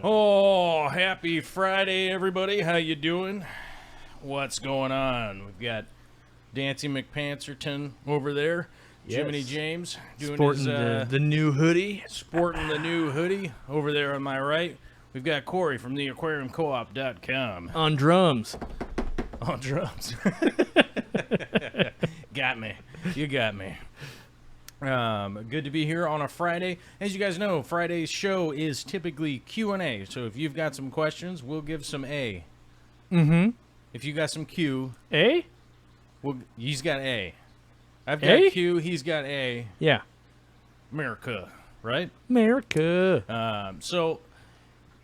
Oh, happy Friday, everybody. How you doing? What's going on? We've got Dancy McPancerton over there. Yes. Jiminy James doing sporting his, the new hoodie. Sporting the new hoodie over there on my right. We've got Corey from the aquariumcoop.com. On drums. On drums. Got me. You got me. Good to be here on a Friday. As you guys know, Friday's show is typically Q&A. So if you've got some questions, we'll give some A. Mm-hmm. If you got some Q. A? He's got A. I've got A? Q, he's got A. Yeah. America, right? America.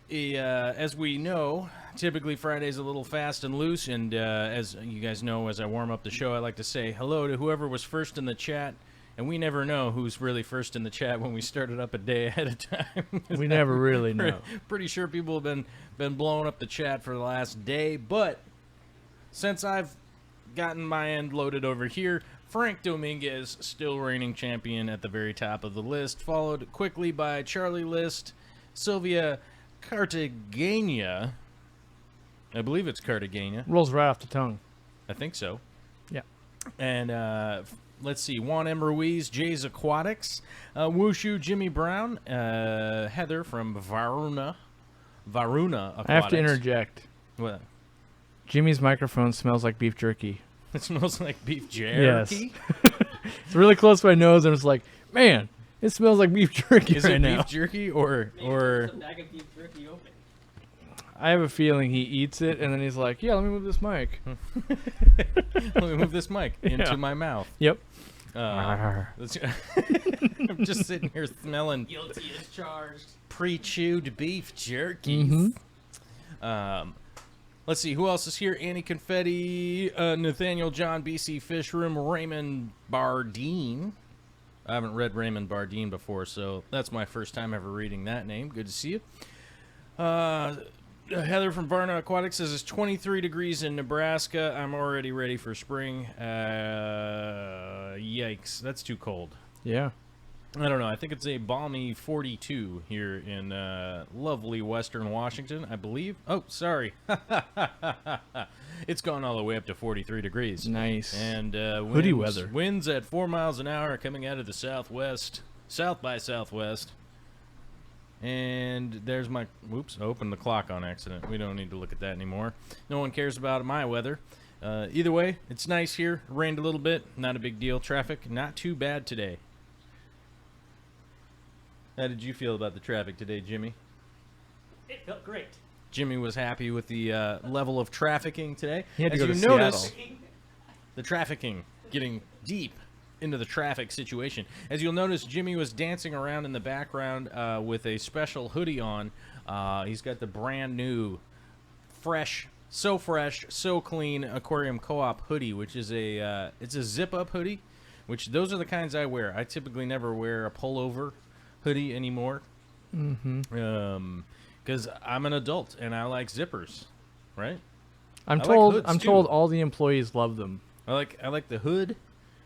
As we know, typically Friday's a little fast and loose. And as you guys know, as I warm up the show, I like to say hello to whoever was first in the chat. And we never know who's really first in the chat when we start it up a day ahead of time. We never really know. Pretty sure people have been blowing up the chat for the last day. But since I've gotten my end loaded over here, Frank Dominguez, still reigning champion at the very top of the list, followed quickly by Charlie List, Sylvia Cartagena. I believe it's Cartagena. Rolls right off the tongue. I think so. Yeah. And let's see, Juan M. Ruiz, Jay's Aquatics, Wushu, Jimmy Brown, Heather from Varuna Aquatics. I have to interject. What? Jimmy's microphone smells like beef jerky. It smells like beef jerky? Yes. It's really close to my nose, and it's like, man, it smells like beef jerky Is right it now. Beef jerky or? A bag of beef jerky open. I have a feeling he eats it, and then he's like, yeah, let me move this mic. Let me move this mic into my mouth. Yep. I'm just sitting here smelling Guilty as charged. pre-chewed beef jerky. Mm-hmm. Let's see, who else is here? Annie Confetti, Nathaniel John, BC Fishroom, Raymond Bardeen. I haven't read Raymond Bardeen before, so that's my first time ever reading that name. Good to see you. Heather from Varna Aquatics says it's 23 degrees in Nebraska. I'm already ready for spring. Yikes, that's too cold. Yeah. I don't know. I think it's a balmy 42 here in lovely Western Washington, I believe. Oh, sorry. It's gone all the way up to 43 degrees. Nice. And hoodie weather. Winds at 4 miles an hour coming out of the southwest, south by southwest. And there's my, whoops, I opened the clock on accident. We don't need to look at that anymore. No one cares about my weather. Either way, it's nice here. Rained a little bit, not a big deal. Traffic, not too bad today. How did you feel about the traffic today, Jimmy? It felt great. Jimmy was happy with the level of trafficking today. He had to As go you to notice, Seattle. the trafficking, getting deep into the traffic situation. As you'll notice, Jimmy was dancing around in the background with a special hoodie on. He's got the brand new, fresh, so clean Aquarium Co-op hoodie, which is it's a zip-up hoodie, which those are the kinds I wear. I typically never wear a pullover hoodie anymore. Mm-hmm. Because I'm an adult and I like zippers, right? I'm I told like hoods, I'm too. told all the employees love them. I like the hood.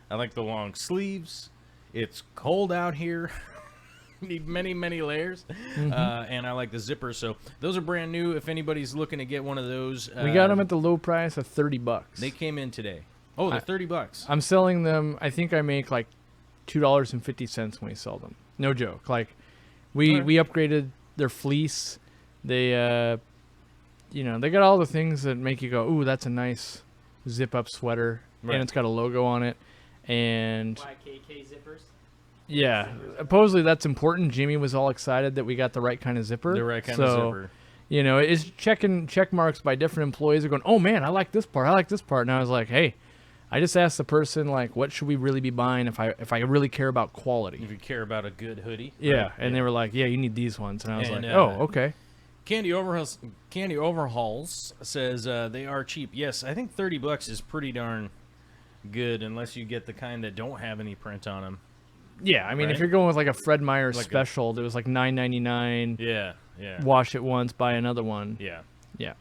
I like the long sleeves. It's cold out here. Need many layers. And I like the zipper. So those are brand new. If anybody's looking to get one of those, We got them at the low price of $30. They came in today. Oh, they're $30. I'm selling them. I think I make like $2.50 when we sell them. No joke. Like we upgraded their fleece. They they got all the things that make you go, ooh, that's a nice zip up sweater, Right. and it's got a logo on it. And YKK zippers. yeah, supposedly that's important. Jimmy was all excited that we got the right kind of zipper. The right kind of zipper. You know, it's checking check marks by different employees are going, oh man, I like this part. I like this part. And I was like, hey, I just asked the person, like, what should we really be buying if I really care about quality? If you care about a good hoodie. Yeah. Right? And they were like, yeah, you need these ones. And I was And, like, oh, okay. Candy Overhauls says they are cheap. Yes, I think $30 is pretty darn good unless you get the kind that don't have any print on them. Yeah, I mean, Right? if you're going with like a Fred Meyer Like a- special, that was like $9.99. Yeah, yeah. Wash it once, buy another one. Yeah. Yeah.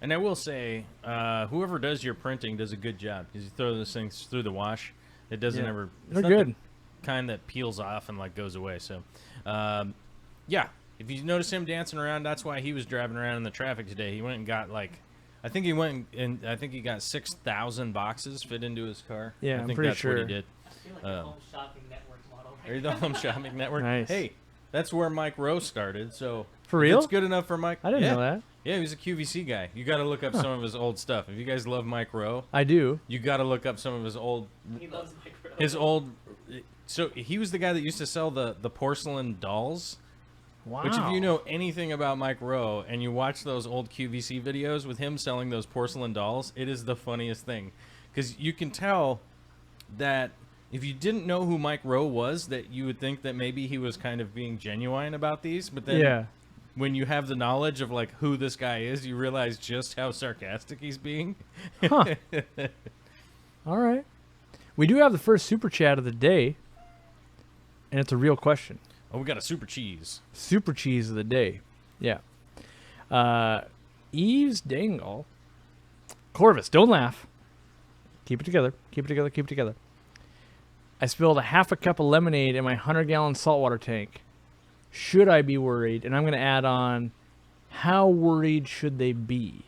And I will say, whoever does your printing does a good job because you throw those things through the wash. It doesn't Yeah. ever. It's They're not good. the kind that peels off and like goes away. So, yeah. If you notice him dancing around, that's why he was driving around in the traffic today. He went and got like, I think he went and I think he got 6,000 boxes fit into his car. Yeah, I I'm think pretty that's sure. what he did. I feel like a home shopping network model. Are you the Home Shopping Network? Nice. Hey, that's where Mike Rowe started. So For if real? it's good enough for Mike. I didn't yeah. know that. Yeah, he was a QVC guy. You got to look up some of his old stuff. If you guys love Mike Rowe, I do. you got to look up some of his old. He loves micro. His old. So he was the guy that used to sell the porcelain dolls. Wow. Which, if you know anything about Mike Rowe and you watch those old QVC videos with him selling those porcelain dolls, it is the funniest thing. Because you can tell that if you didn't know who Mike Rowe was, that you would think that maybe he was kind of being genuine about these. But then Yeah. when you have the knowledge of like who this guy is, you realize just how sarcastic he's being. Huh. All right. We do have the first super chat of the day, and it's a real question. Oh, we got a super cheese. Super cheese of the day. Yeah. Eves Dangle. Corvus, don't laugh. Keep it together. Keep it together. Keep it together. I spilled a half a cup of lemonade in my 100-gallon saltwater tank. Should I be worried? And I'm going to add on, how worried should they be?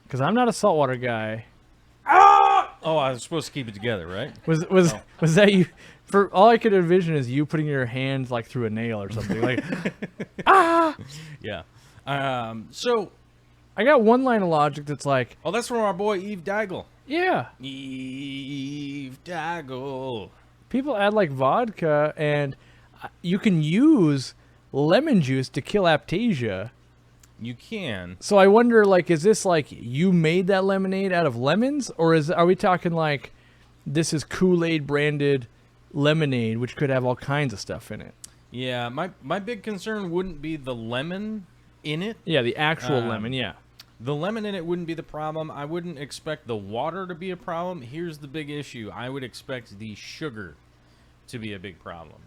Because I'm not a saltwater guy. Oh, I was supposed to keep it together, right? Was that you? For all I could envision is you putting your hand like through a nail or something. Like, Yeah. So, I got one line of logic that's like, oh, that's from our boy Eve Daigle. yeah, Eve Daigle. people add like vodka, and you can use lemon juice to kill aptasia. You can. So I wonder, like, is this like you made that lemonade out of lemons, or are we talking like this is Kool-Aid branded lemonade, which could have all kinds of stuff in it? Yeah, my big concern wouldn't be the lemon in it. Yeah, the actual Um, lemon. Yeah. The lemon in it wouldn't be the problem. I wouldn't expect the water to be a problem. Here's the big issue. I would expect the sugar to be a big problem.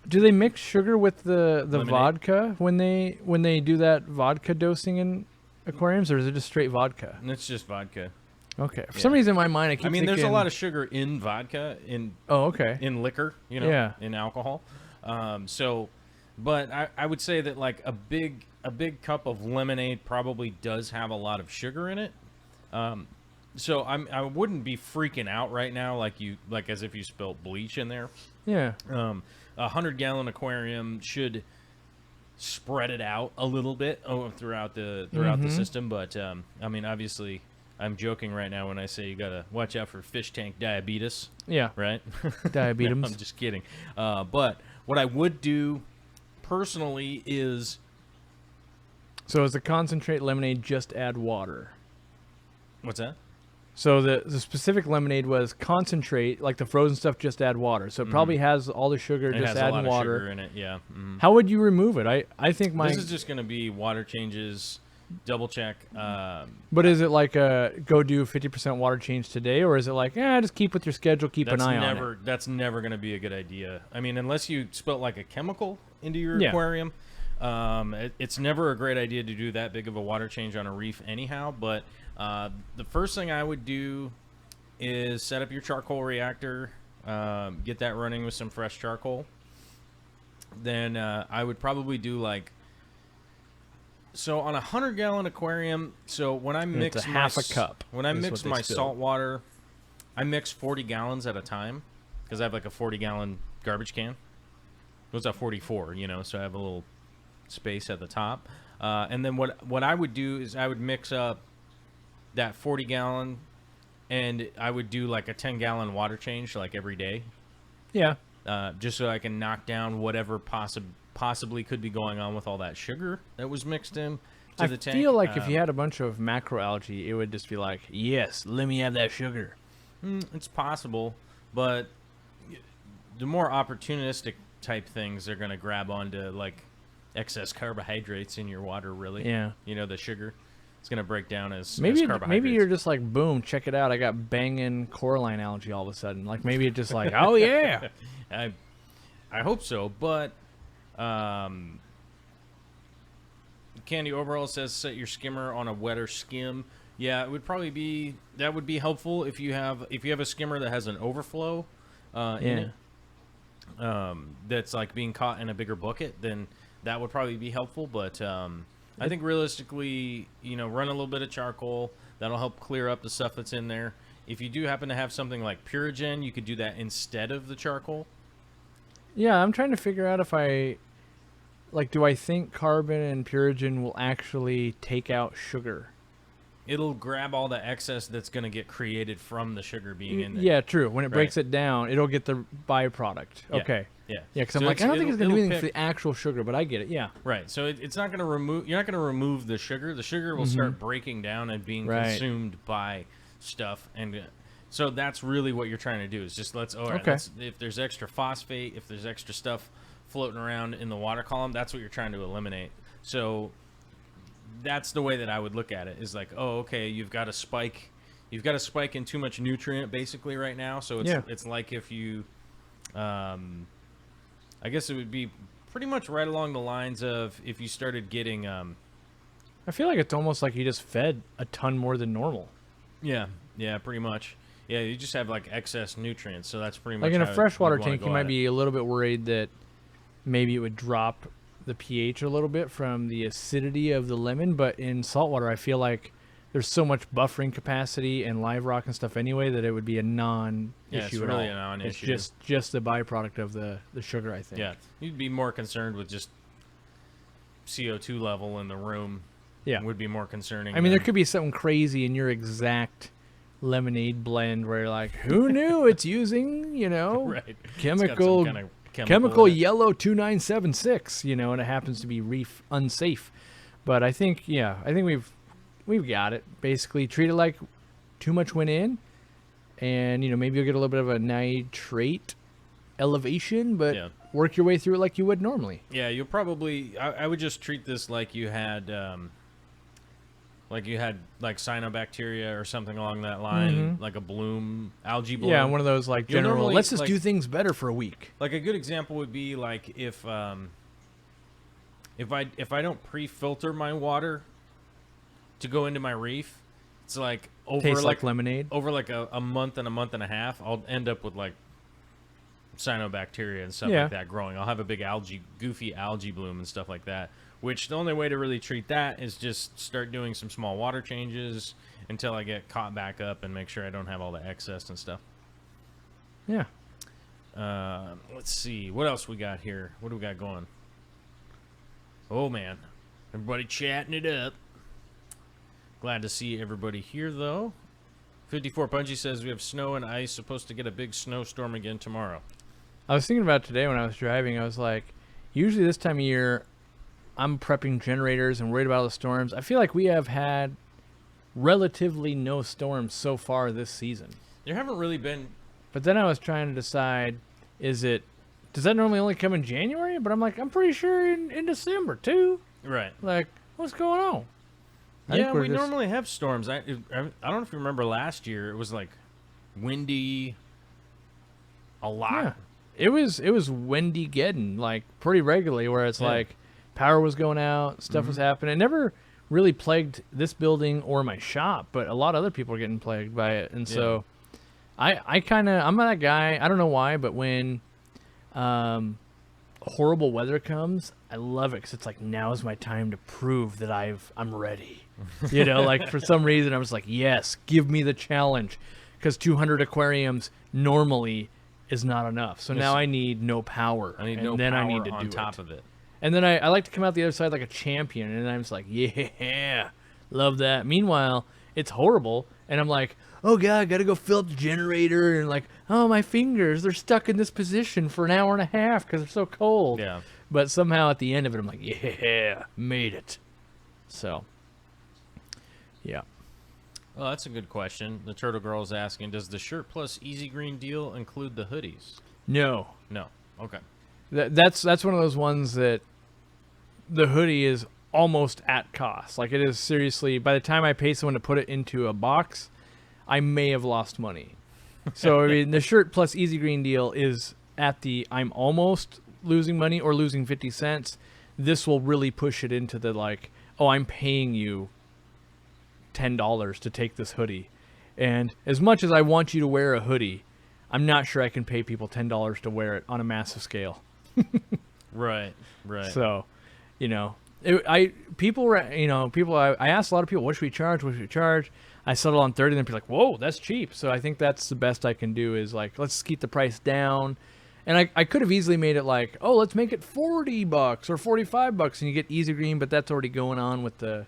Do they mix sugar with the Lemonade? vodka when they do that vodka dosing in aquariums, or is it just straight vodka? It's just vodka. Okay. For Yeah. some reason in my mind, I keep I mean, there's a thinking- lot of sugar in vodka, in Oh, okay. liquor, Yeah. in alcohol. But I would say that like a big cup of lemonade probably does have a lot of sugar in it. So I wouldn't be freaking out right now like as if you spilt bleach in there. Yeah. A 100-gallon aquarium should spread it out a little bit throughout the system. But I mean, obviously, I'm joking right now when I say you gotta watch out for fish tank diabetes, Yeah. right? Diabetes. No, I'm just kidding. But what I would do personally is So is the concentrate lemonade just add water? what's that? So the specific lemonade was concentrate, like the frozen stuff, just add water. So it probably has all the sugar, It just has a add lot water. of sugar in it. Yeah. Mhm. How would you remove it? I think my. This is just gonna be water changes. Double check. But is it like a go do 50% water change today, or is it like just keep with your schedule, keep an eye on it? That's never going to be a good idea. I mean, unless you spilt like a chemical into your Yeah. aquarium, it's never a great idea to do that big of a water change on a reef anyhow. But the first thing I would do is set up your charcoal reactor, get that running with some fresh charcoal. Then I would probably do like. So on a 100-gallon aquarium, so when I mix it's a half a cup when I is mix what they my spill. salt water, I mix 40 gallons at a time because I have like a 40-gallon garbage can. It goes at 44, so I have a little space at the top. And then what I would do is I would mix up that 40-gallon, and I would do like a 10-gallon water change like every day. Yeah. just so I can knock down whatever possibly could be going on with all that sugar that was mixed in to the tank. I feel like if you had a bunch of macroalgae, it would just be like, yes, let me have that sugar. It's possible, but the more opportunistic type things are going to grab onto like excess carbohydrates in your water. Really, Yeah. the sugar. It's gonna break down as Maybe carbohydrates. you're just like, boom, check it out. I got banging coralline algae all of a sudden. Like maybe it's just like, oh yeah. I hope so, but Candy Overall says set your skimmer on a wetter skim. Yeah, it would probably be helpful if you have a skimmer that has an overflow in it. That's like being caught in a bigger bucket, then that would probably be helpful, but I think realistically, run a little bit of charcoal. That'll help clear up the stuff that's in there. If you do happen to have something like Purigen, you could do that instead of the charcoal. Yeah, I'm trying to figure out if do I think carbon and Purigen will actually take out sugar? It'll grab all the excess that's going to get created from the sugar being in there. Yeah, true. When it breaks it down, it'll get the byproduct. Yeah. Okay. Yeah. Yeah, because I'm like, I don't think it's going to do anything for the actual sugar, but I get it. Yeah. Right. So it's not going to remove. You're not going to remove the sugar. The sugar will start breaking down and being consumed by stuff, and so that's really what you're trying to do. Is just if there's extra phosphate, if there's extra stuff floating around in the water column, that's what you're trying to eliminate. So that's the way that I would look at it. Is like, oh, okay, you've got a spike in too much nutrient basically right now. So it's like if you, I guess it would be pretty much right along the lines of if you started getting. I feel like it's almost like you just fed a ton more than normal. Yeah, pretty much. Yeah, you just have like excess nutrients, so that's pretty much like in a freshwater you'd tank. You might be a little bit worried that maybe it would drop the pH a little bit from the acidity of the lemon, but in saltwater, I feel like there's so much buffering capacity and live rock and stuff anyway that it would be a non-issue it's at really all. a non-issue. It's just the byproduct of the sugar, I think. Yeah, you'd be more concerned with just CO2 level in the room. Yeah, would be more concerning. I mean, there could be something crazy in your exact lemonade blend where you're like, who knew it's using, right. chemical yellow 2976, and it happens to be reef unsafe. But I think we've got it. Basically, treat it like too much went in, and maybe you'll get a little bit of a nitrate elevation, but work your way through it like you would normally. Yeah, you'll probably. I would just treat this like you had cyanobacteria or something along that line, like a bloom, algae bloom. Yeah, one of those like You'll general. normally, Let's just do things better for a week. Like a good example would be like if I don't pre-filter my water to go into my reef, it's like over tastes like lemonade. Over like a month and a half, I'll end up with like cyanobacteria and stuff like that growing. I'll have a big goofy algae bloom and stuff like that. Which the only way to really treat that is just start doing some small water changes until I get caught back up and make sure I don't have all the excess and stuff. Yeah. Let's see. What else we got here? What do we got going? Oh, man. Everybody chatting it up. Glad to see everybody here, though. 54 Punchy says we have snow and ice. Supposed to get a big snowstorm again tomorrow. I was thinking about today when I was driving. I was like, usually this time of year, I'm prepping generators and worried about all the storms. I feel like we have had relatively no storms so far this season. There haven't really been. But then I was trying to decide, does that normally only come in January? But I'm like, I'm pretty sure in December too. Right. Like, what's going on? Yeah, we normally have storms. I don't know if you remember last year. It was like windy a lot. Yeah. It was windy getting like pretty regularly where it's like power was going out, stuff was happening. It never really plagued this building or my shop, but a lot of other people are getting plagued by it. And so I'm not that guy. I don't know why, but when horrible weather comes, I love it because it's like, now is my time to prove that I'm ready. Like for some reason I was like, yes, give me the challenge, because 200 aquariums normally is not enough. So now I need no power. I need and no then power I need to on do top it. of it. And then I like to come out the other side like a champion, and I'm just like, yeah, love that. Meanwhile, it's horrible. And I'm like, oh god, I gotta go fill up the generator, and like, oh, my fingers, they're stuck in this position for an hour and a half because they're so cold. Yeah. But somehow at the end of it, I'm like, yeah, made it. So, yeah. Well, that's a good question. The Turtle Girl is asking, does the shirt plus Easy Green deal include the hoodies? No. No. Okay. That's one of those ones that the hoodie is almost at cost. Like, it is seriously, by the time I pay someone to put it into a box, I may have lost money. So, I mean, the shirt plus Easy Green deal is at the I'm almost losing money or losing 50 cents. This will really push it into the like, oh, I'm paying you $10 to take this hoodie. And as much as I want you to wear a hoodie, I'm not sure I can pay people $10 to wear it on a massive scale. Right. So, you know, I asked a lot of people, what should we charge? I settled on 30, and then people are like, whoa, that's cheap. So I think that's the best I can do is like, let's keep the price down. And I could have easily made it like, oh, let's make it $40 or $45, and you get Easy Green, but that's already going on with the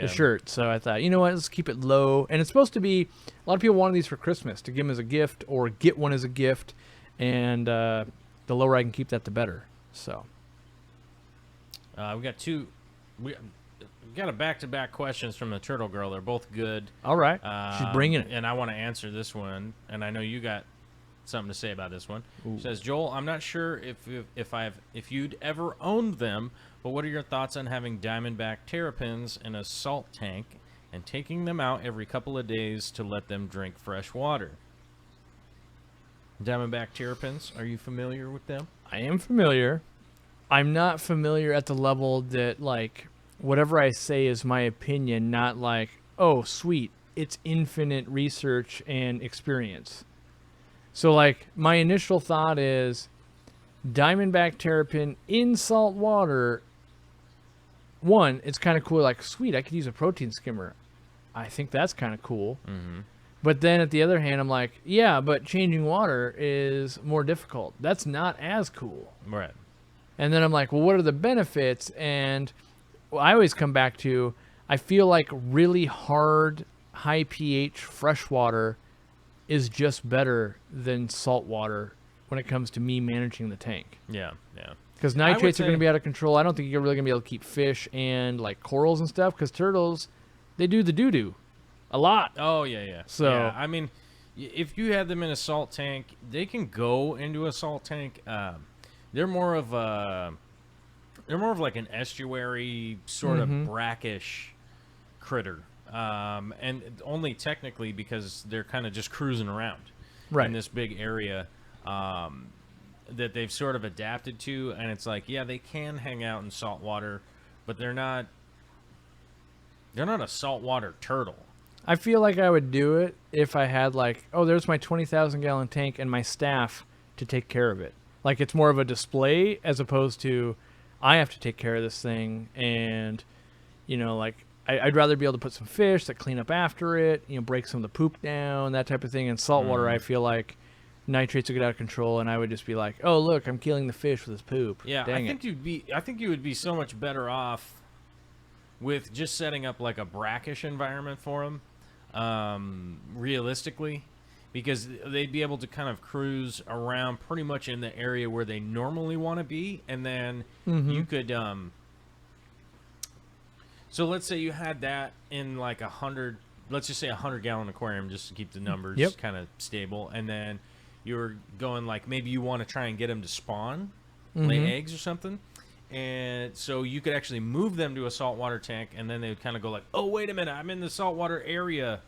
shirt. So I thought, you know what, let's keep it low. And it's supposed to be, a lot of people wanted these for Christmas to give them as a gift or get one as a gift. And the lower I can keep that, the better. So we got a back-to-back questions from the Turtle Girl. They're both good. All right, she's bringing it, and I want to answer this one. And I know you got something to say about this one. Ooh. She says, Joel, I'm not sure if you'd ever owned them, but what are your thoughts on having Diamondback terrapins in a salt tank and taking them out every couple of days to let them drink fresh water? Diamondback terrapins, are you familiar with them? I am familiar. I'm not familiar at the level that, like, whatever I say is my opinion, not like, oh, sweet, it's infinite research and experience. So, like, my initial thought is Diamondback terrapin in salt water. One, it's kind of cool. Like, sweet, I could use a protein skimmer. I think that's kind of cool. Mm-hmm. But then at the other hand, I'm like, yeah, but changing water is more difficult. That's not as cool. Right. And then I'm like, well, what are the benefits? And I always come back to, I feel like really hard, high pH fresh water is just better than salt water when it comes to me managing the tank. Yeah. Because nitrates are going to be out of control. I don't think you're really going to be able to keep fish and like corals and stuff, because turtles, they do the doo-doo a lot. Oh, yeah. So, yeah, I mean, if you have them in a salt tank, they can go into a salt tank. They're more of like an estuary sort of brackish critter. And only technically because they're kind of just cruising around in this big area that they've sort of adapted to. And it's like, yeah, they can hang out in salt water, but they're not a saltwater turtle. I feel like I would do it if I had like, oh, there's my 20,000 gallon tank and my staff to take care of it. Like, it's more of a display as opposed to I have to take care of this thing. And, you know, like, I'd rather be able to put some fish that clean up after it, you know, break some of the poop down, that type of thing. In saltwater, I feel like nitrates would get out of control, and I would just be like, oh, look, I'm killing the fish with this poop. Yeah, Dang I think you would be so much better off with just setting up like a brackish environment for them, realistically, because they'd be able to kind of cruise around pretty much in the area where they normally want to be, and then you could so let's say you had that in like 100, let's just say 100-gallon aquarium, just to keep the numbers kind of stable, and then you're going like, maybe you want to try and get them to spawn, lay eggs or something. And so you could actually move them to a saltwater tank, and then they would kind of go like, oh, wait a minute, I'm in the saltwater area.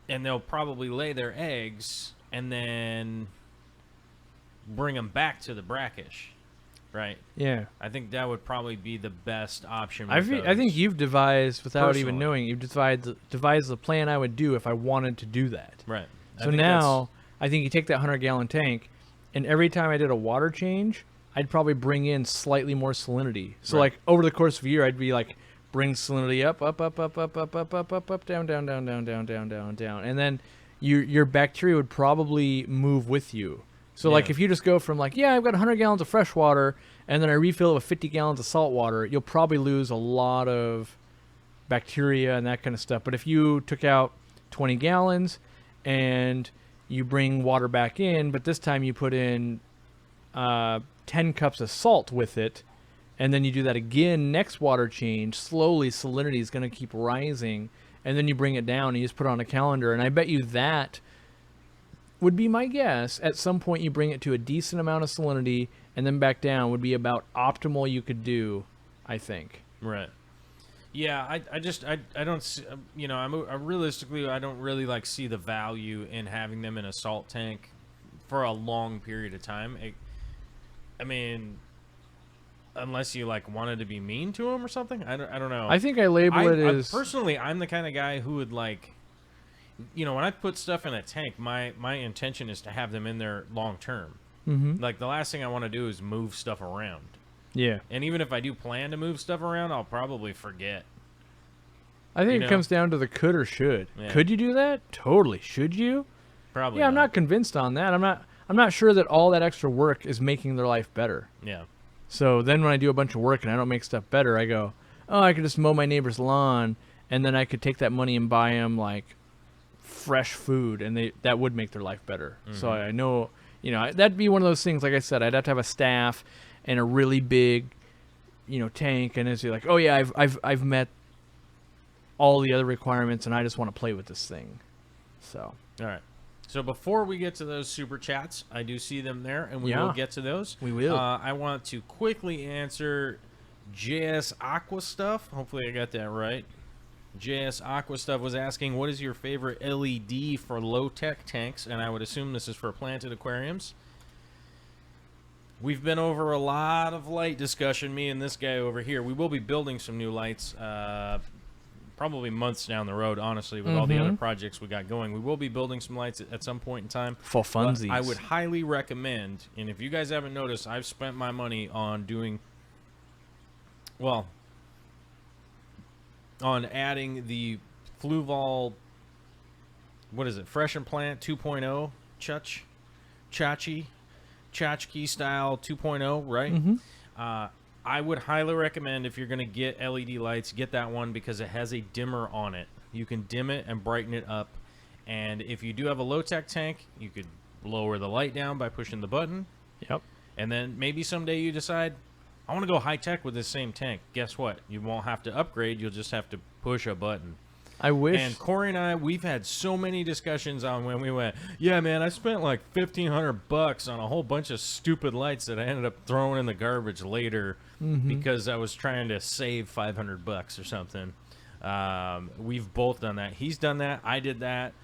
And they'll probably lay their eggs and then bring them back to the brackish, right? Yeah. I think that would probably be the best option. I think you've devised, without even Personally. knowing, you've devised the plan I would do if I wanted to do that. Right. So now, I think you take that 100-gallon tank, and every time I did a water change, I'd probably bring in slightly more salinity. So, like, over the course of a year, I'd be like, bring salinity up, down, down. And then your bacteria would probably move with you. So, like, if you just go from, like, yeah, I've got 100 gallons of fresh water, and then I refill it with 50 gallons of salt water, you'll probably lose a lot of bacteria and that kind of stuff. But if you took out 20 gallons and you bring water back in, but this time you put in 10 cups of salt with it, and then you do that again next water change, slowly salinity is going to keep rising, and then you bring it down and you just put it on a calendar. And I bet you that would be my guess. At some point you bring it to a decent amount of salinity and then back down would be about optimal you could do, I think. Right. Yeah, I don't see, I realistically I don't really like see the value in having them in a salt tank for a long period of time. I mean, unless you like wanted to be mean to them or something. I don't know. I think I label it as personally, I'm the kind of guy who would like, when I put stuff in a tank, my intention is to have them in there long term. Mm-hmm. Like the last thing I want to do is move stuff around. Yeah. And even if I do plan to move stuff around, I'll probably forget. I think it comes down to the could or should. Yeah. Could you do that? Totally. Should you? Probably. Yeah, I'm not convinced on that. I'm not sure that all that extra work is making their life better. Yeah. So then when I do a bunch of work and I don't make stuff better, I go, oh, I could just mow my neighbor's lawn, and then I could take that money and buy them like fresh food, and that would make their life better. Mm-hmm. So I know, that'd be one of those things. Like I said, I'd have to have a staff and a really big, tank, and it's like, oh yeah, I've met all the other requirements, and I just want to play with this thing. So. All right. So before we get to those super chats, I do see them there, and we will get to those. We will. I want to quickly answer JS Aqua Stuff. Hopefully I got that right. JS Aqua Stuff was asking, what is your favorite LED for low-tech tanks? And I would assume this is for planted aquariums. We've been over a lot of light discussion, me and this guy over here. We will be building some new lights probably months down the road, honestly, with all the other projects we got going. We will be building some lights at some point in time. For funsies. But I would highly recommend, and if you guys haven't noticed, I've spent my money on on adding the Fluval, what is it, Fresh and Plant 2.0, Tchotchke style 2.0, right? Mm-hmm. I would highly recommend, if you're going to get LED lights, get that one because it has a dimmer on it. You can dim it and brighten it up. And if you do have a low-tech tank, you could lower the light down by pushing the button. Yep. And then maybe someday you decide, I want to go high-tech with this same tank. Guess what? You won't have to upgrade. You'll just have to push a button. I wish. And Corey and I, we've had so many discussions on when we went, yeah, man, I spent like $1,500 on a whole bunch of stupid lights that I ended up throwing in the garbage later because I was trying to save $500 or something. We've both done that. He's done that. I did that.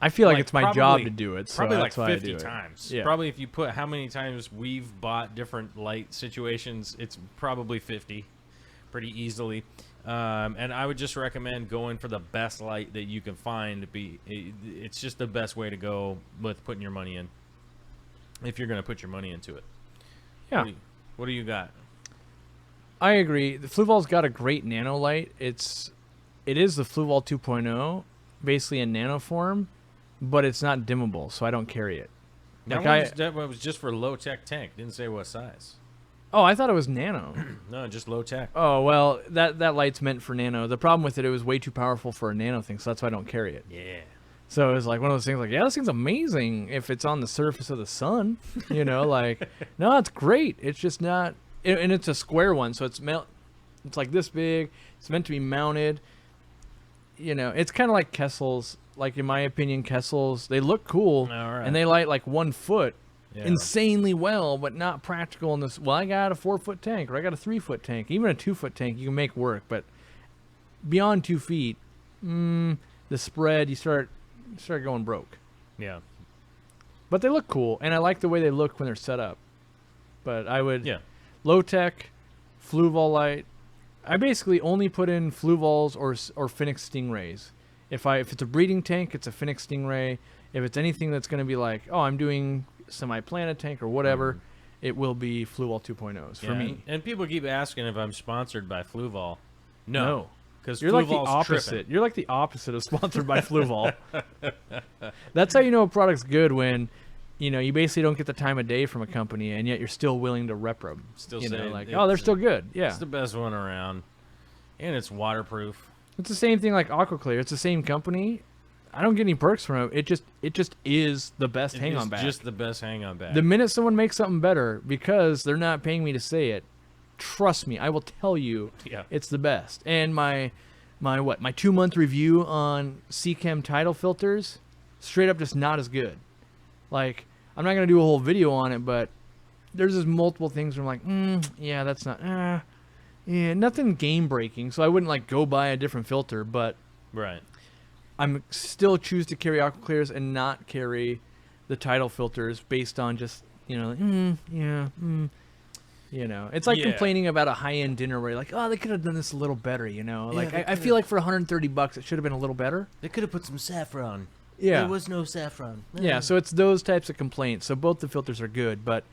I feel like it's my job to do it. So probably that's like why 50 I do times. Yeah. Probably if you put how many times we've bought different light situations, it's probably 50 pretty easily. And I would just recommend going for the best light that you can find. It's just the best way to go with putting your money in, if you're going to put your money into it. Yeah. What do you got? I agree. The Fluval's got a great nano light. It is the Fluval 2.0, basically in nano form, but it's not dimmable, so I don't carry it. That one was just for low tech tank. Didn't say what size. Oh, I thought it was nano. No, just low tech. Oh, well, that light's meant for nano. The problem with it was way too powerful for a nano thing, so that's why I don't carry it. Yeah. So it was like one of those things like, yeah, this thing's amazing if it's on the surface of the sun. No, it's great. It's just not, and it's a square one, so it's like this big. It's meant to be mounted. It's kind of like Kessel's. Like, in my opinion, Kessel's, they look cool, and they light like 1 foot. Yeah. Insanely well, but not practical in this. Well, I got a 4-foot tank, or I got a 3-foot tank. Even a 2-foot tank you can make work, but beyond 2 feet, the spread, you start going broke. Yeah. But they look cool, and I like the way they look when they're set up. But I would low tech, Fluval light. I basically only put in Fluvals or Phoenix Stingrays. If it's a breeding tank, it's a Phoenix Stingray. If it's anything that's going to be like, oh, I'm doing semi-planet tank or whatever, it will be Fluval 2.0s for me. And people keep asking if I'm sponsored by Fluval. No. Because you're like the opposite. Tripping. You're like the opposite of sponsored by Fluval. That's how you know a product's good, when you basically don't get the time of day from a company, and yet you're still willing to rep them. Still say they're still good. Yeah, it's the best one around, and it's waterproof. It's the same thing like AquaClear. It's the same company. I don't get any perks from it. It just is the best hang-on back. It's just the best hang-on back. The minute someone makes something better, because they're not paying me to say it, trust me, I will tell you it's the best. And my 2-month review on Seachem tidal filters, straight up just not as good. Like, I'm not going to do a whole video on it, but there's just multiple things where I'm like, yeah, that's not, yeah, nothing game-breaking, so I wouldn't, like, go buy a different filter, but right. I'm still choose to carry AquaClears and not carry the tidal filters based on just, you know, you know, it's like complaining about a high-end dinner where you're like, oh, they could have done this a little better, you know? Yeah, like, I feel like for $130, it should have been a little better. They could have put some saffron. Yeah. There was no saffron. Yeah, so it's those types of complaints. So both the filters are good, but,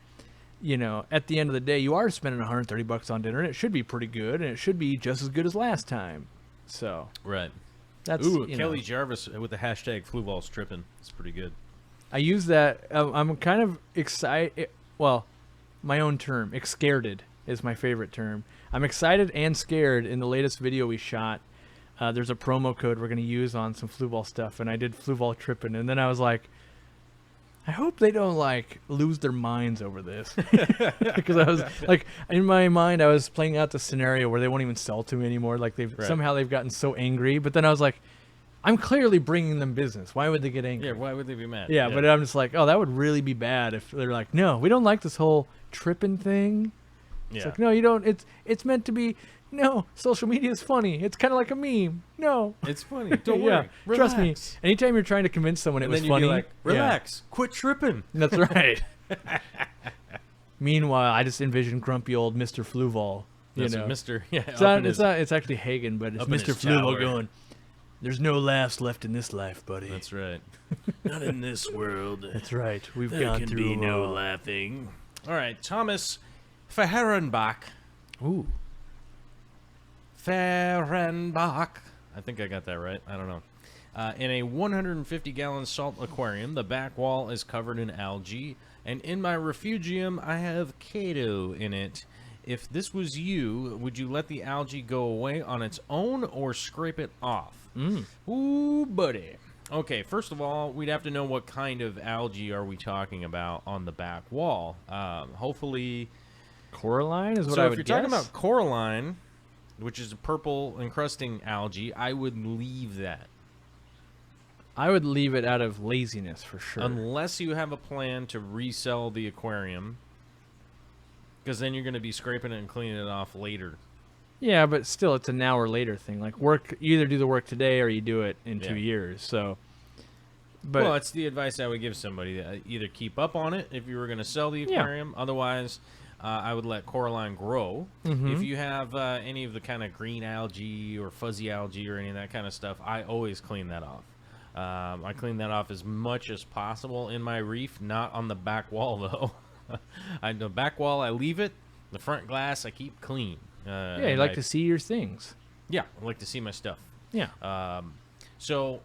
you know, at the end of the day, you are spending $130 on dinner, and it should be pretty good, and it should be just as good as last time. So. Right. That's, Kelly Jarvis with the hashtag Fluval's tripping. It's pretty good. I use that. I'm kind of excited. Well, my own term, excareded is my favorite term. I'm excited and scared. In the latest video we shot, there's a promo code we're going to use on some Fluval stuff, and I did Fluval tripping, and then I was like, I hope they don't like lose their minds over this, because I was like, in my mind, I was playing out the scenario where they won't even sell to me anymore. Like somehow they've gotten so angry, but then I was like, I'm clearly bringing them business. Why would they get angry? Yeah, why would they be mad? Yeah, but I'm just like, oh, that would really be bad if they're like, no, we don't like this whole tripping thing. It's like, no, you don't. It's meant to be. No, social media is funny. It's kind of like a meme. No, it's funny. Don't worry. Trust me. Anytime you're trying to convince someone it was funny, be like, relax, quit tripping. That's right. Meanwhile, I just envision grumpy old Mr. Fluval. That's Mr. Yeah, it's actually Hagen, but it's Mr. Fluval going, there's no laughs left in this life, buddy. That's right. Not in this world. That's right. We've there gone can through be no laughing. All right, Thomas Fehrenbach. Ooh. Fehrenbach. I think I got that right. I don't know. In a 150-gallon salt aquarium, the back wall is covered in algae, and in my refugium, I have Kato in it. If this was you, would you let the algae go away on its own or scrape it off? Ooh, buddy. Okay, first of all, we'd have to know what kind of algae are we talking about on the back wall. Hopefully... Coralline is what I would guess. So if you're talking about coralline, which is a purple encrusting algae, I would leave that. I would leave it out of laziness for sure. Unless you have a plan to resell the aquarium, because then you're going to be scraping it and cleaning it off later. Yeah, but still, it's a now or later thing. Like work, you either do the work today or you do it in 2 years. So, but well, it's the advice I would give somebody: either keep up on it if you were going to sell the aquarium. Otherwise, I would let coralline grow. If you have any of the kind of green algae or fuzzy algae or any of that kind of stuff, I always clean that off. I clean that off as much as possible in my reef, not on the back wall though. The back wall, I leave it. The front glass, I keep clean. Yeah, you like to see your things. Yeah, I like to see my stuff. Yeah. So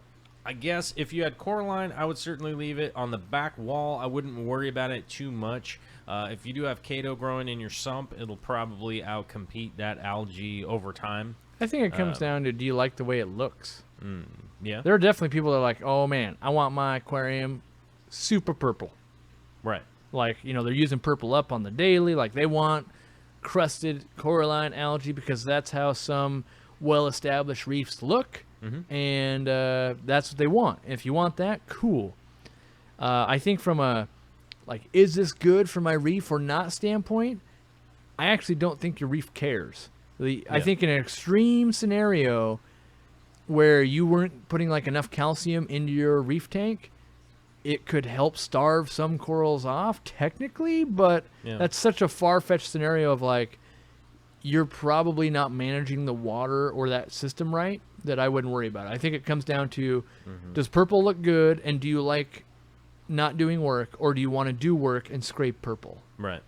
I guess if you had coralline, I would certainly leave it. On the back wall, I wouldn't worry about it too much. If you do have Kato growing in your sump, it'll probably outcompete that algae over time. I think it comes down to, do you like the way it looks? Yeah. There are definitely people that are like, oh man, I want my aquarium super purple. Right. Like, you know, they're using purple up on the daily. Like, they want crusted coralline algae because that's how some well-established reefs look. And that's what they want. If you want that, cool. I think from a, like, is this good for my reef or not standpoint, I actually don't think your reef cares. I think in an extreme scenario where you weren't putting, like, enough calcium into your reef tank, it could help starve some corals off, technically, but that's such a far-fetched scenario of, like, you're probably not managing the water or that system right, that I wouldn't worry about it. I think it comes down to, does purple look good, and do you like not doing work, or do you want to do work and scrape purple? Right.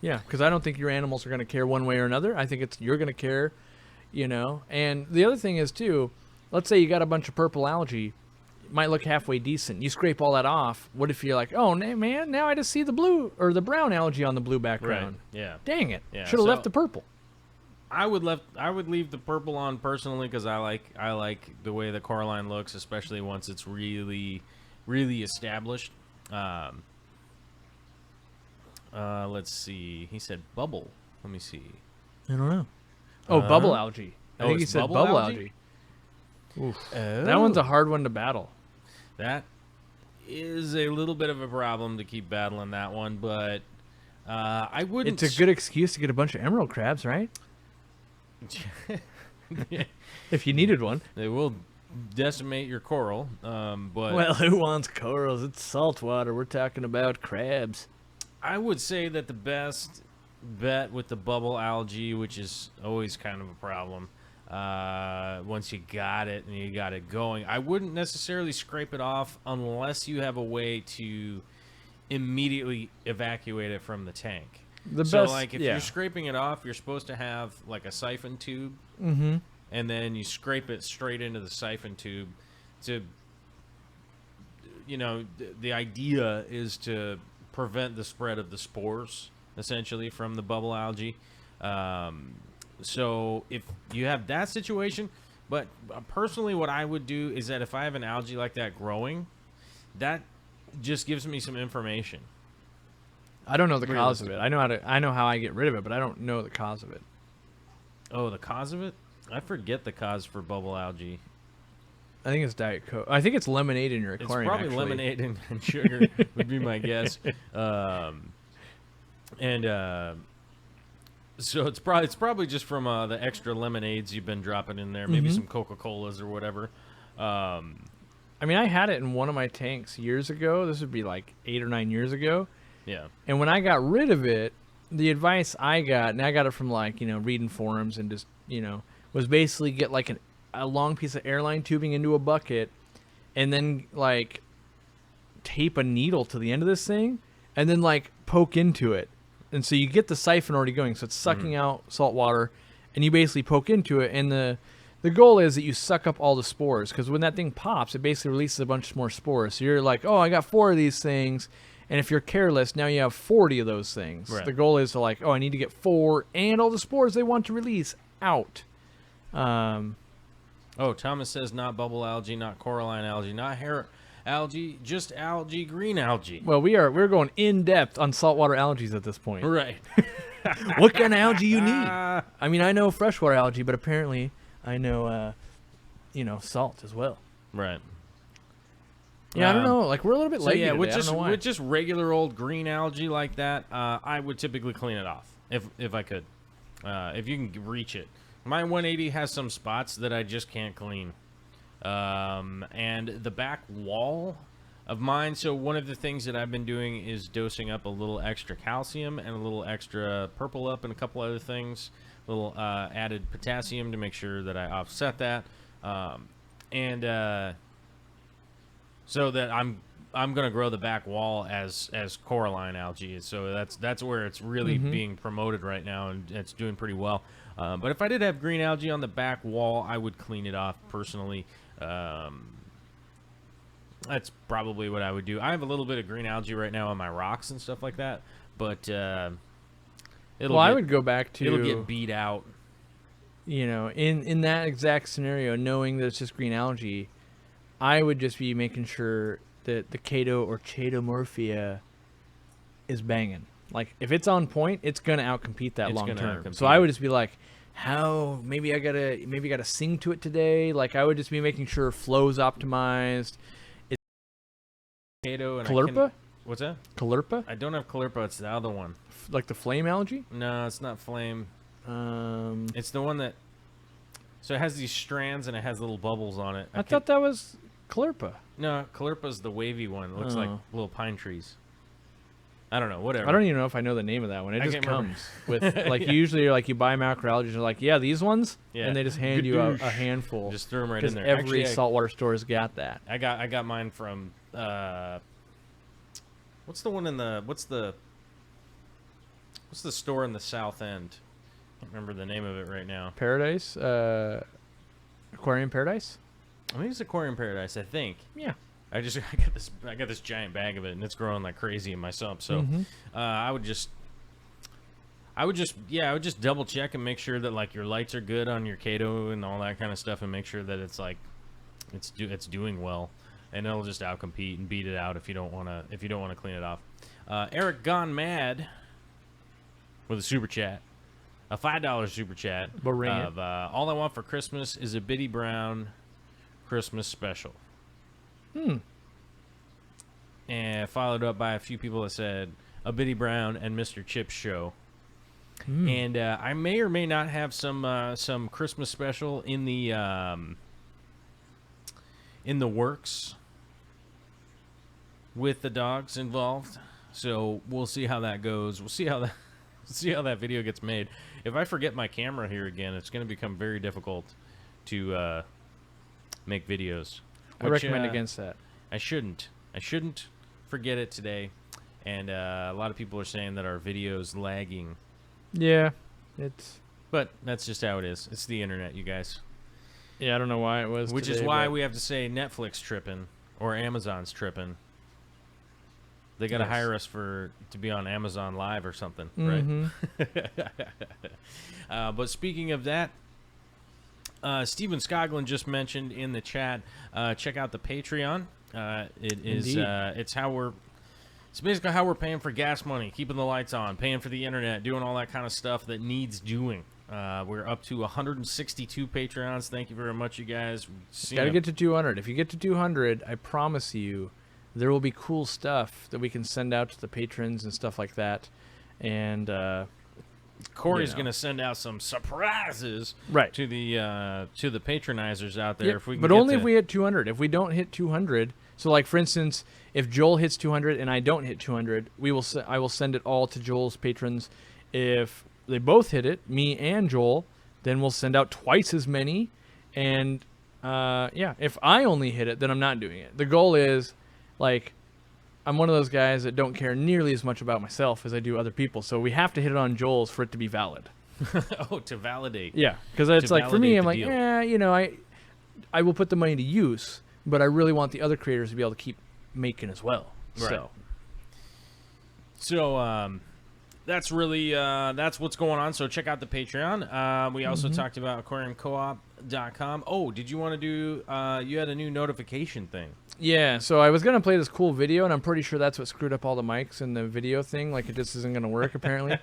Yeah, because I don't think your animals are going to care one way or another. I think you're going to care, you know. And the other thing is, too, let's say you got a bunch of purple algae. It might look halfway decent. You scrape all that off. What if you're like, oh, man, now I just see the blue or the brown algae on the blue background. Right. Yeah. Dang it. Yeah. Should have left the purple. I would leave the purple on personally because I like the way the coralline looks, especially once it's really established. Let's see. He said bubble. Let me see. I don't know. Oh, bubble algae. I think he it's said bubble algae. Oof. That one's a hard one to battle. That is a little bit of a problem to keep battling that one, but I wouldn't. It's a good excuse to get a bunch of emerald crabs, right? If you needed one. They will decimate your coral, but Well, who wants corals? It's saltwater. We're talking about crabs. I would say that the best bet with the bubble algae, which is always kind of a problem, once you got it and you got it going, I wouldn't necessarily scrape it off unless you have a way to immediately evacuate it from the tank. So, like, if you're scraping it off, you're supposed to have, like, a siphon tube, and then you scrape it straight into the siphon tube to, the idea is to prevent the spread of the spores, essentially, from the bubble algae. So if you have that situation, but personally what I would do is that if I have an algae like that growing, that just gives me some information. I don't know the cause of it. I know how I get rid of it, but I don't know the cause of it. Oh, the cause of it? I forget the cause for bubble algae. I think it's Diet Coke. I think it's lemonade in your aquarium. It's probably lemonade and sugar would be my guess. So it's probably just from the extra lemonades you've been dropping in there, maybe some Coca-Colas or whatever. I mean, I had it in one of my tanks years ago. This would be like 8 or 9 years ago. Yeah. And when I got rid of it, the advice I got, and I got it from reading forums and just, was basically get like a long piece of airline tubing into a bucket and then like tape a needle to the end of this thing and then like poke into it. And so you get the siphon already going. So it's sucking out salt water and you basically poke into it. And the goal is that you suck up all the spores because when that thing pops, it basically releases a bunch more spores. So you're like, oh, I got 4 of these things. And if you're careless, now you have 40 of those things. Right. The goal is to like, oh, I need to get 4 and all the spores they want to release out. Oh, Thomas says not bubble algae, not coralline algae, not hair algae, just algae, green algae. Well, we're going in depth on saltwater algae at this point. Right. What kind of algae you need? I mean, I know freshwater algae, but apparently I know, salt as well. Right. Yeah, I don't know. Like we're a little bit late. Yeah, with just regular old green algae like that, I would typically clean it off if I could, if you can reach it. My 180 has some spots that I just can't clean. And the back wall of mine, so one of the things that I've been doing is dosing up a little extra calcium and a little extra purple up and a couple other things, a little added potassium to make sure that I offset that. So that I'm going to grow the back wall as coralline algae. So that's where it's really being promoted right now, and it's doing pretty well. But if I did have green algae on the back wall, I would clean it off personally. That's probably what I would do. I have a little bit of green algae right now on my rocks and stuff like that, but I would go back to it'll get beat out. In that exact scenario, knowing that it's just green algae, I would just be making sure that the Chaeto or Chaetomorphia is banging. Like, if it's on point, it's going to outcompete that long term. So I would just be like, maybe I gotta sing to it today. Like, I would just be making sure flow's optimized. It's Chaeto and Caulerpa? What's that? Caulerpa? I don't have Caulerpa. It's the other one. Like the flame algae? No, it's not flame. It's the one that... So it has these strands and it has little bubbles on it. I thought that was Caulerpa. No, Caulerpa's the wavy one. It looks like little pine trees. I don't know, whatever. I don't even know if I know the name of that one. It just comes with, like, usually you're like, you buy macroalgae, you're like, yeah, these ones? Yeah. And they just hand you a handful. Just throw them right in there. Every saltwater store's got that. I got mine from, what's the one in the, what's the store in the south end? I can't remember the name of it right now. Paradise? Aquarium Paradise? I think it's Aquarium Paradise, I think. Yeah. I got this giant bag of it, and it's growing like crazy in my sump. So I I would just double check and make sure that like your lights are good on your Kato and all that kind of stuff, and make sure that it's like it's doing well, and it'll just outcompete and beat it out if you don't want to clean it off. Eric Gone Mad with a super chat, a $5 super chat of all I want for Christmas is a Biddy Brown Christmas special. And followed up by a few people that said a Biddy Brown and Mr. Chip's show. And I may or may not have some Christmas special in the works with the dogs involved. So we'll see how that goes. We'll see how that video gets made. If I forget my camera here again, it's going to become very difficult to make videos. I recommend against that. I shouldn't forget it today. And a lot of people are saying that our video's lagging. Yeah, but that's just how it is. It's the internet, you guys. Yeah, I don't know why it was. Which is why we have to say Netflix tripping or Amazon's tripping. They got to hire us to be on Amazon Live or something, right? But speaking of that, Steven Skoglund just mentioned in the chat. Check out the Patreon. It's basically how we're paying for gas money, keeping the lights on, paying for the internet, doing all that kind of stuff that needs doing. We're up to 162 Patreons. Thank you very much, you guys. Got to get to 200. If you get to 200, I promise you there will be cool stuff that we can send out to the patrons and stuff like that. And Corey's going to send out some surprises to the patronizers out there. Yep, if we can but only if we hit 200. If we don't hit 200, so like for instance, if Joel hits 200 and I don't hit 200, I will send it all to Joel's patrons. If they both hit it, me and Joel, then we'll send out twice as many. And if I only hit it, then I'm not doing it. The goal is, like, I'm one of those guys that don't care nearly as much about myself as I do other people. So we have to hit it on Joel's for it to be valid. Oh, to validate. Yeah, because it's like for me, I'm like, I will put the money to use, but I really want the other creators to be able to keep making as well. Right. So that's really that's what's going on. So check out the Patreon. We also talked about aquariumcoop.com. Oh, did you want to do you had a new notification thing? Yeah, so I was going to play this cool video, and I'm pretty sure that's what screwed up all the mics and the video thing. Like, it just isn't going to work, apparently.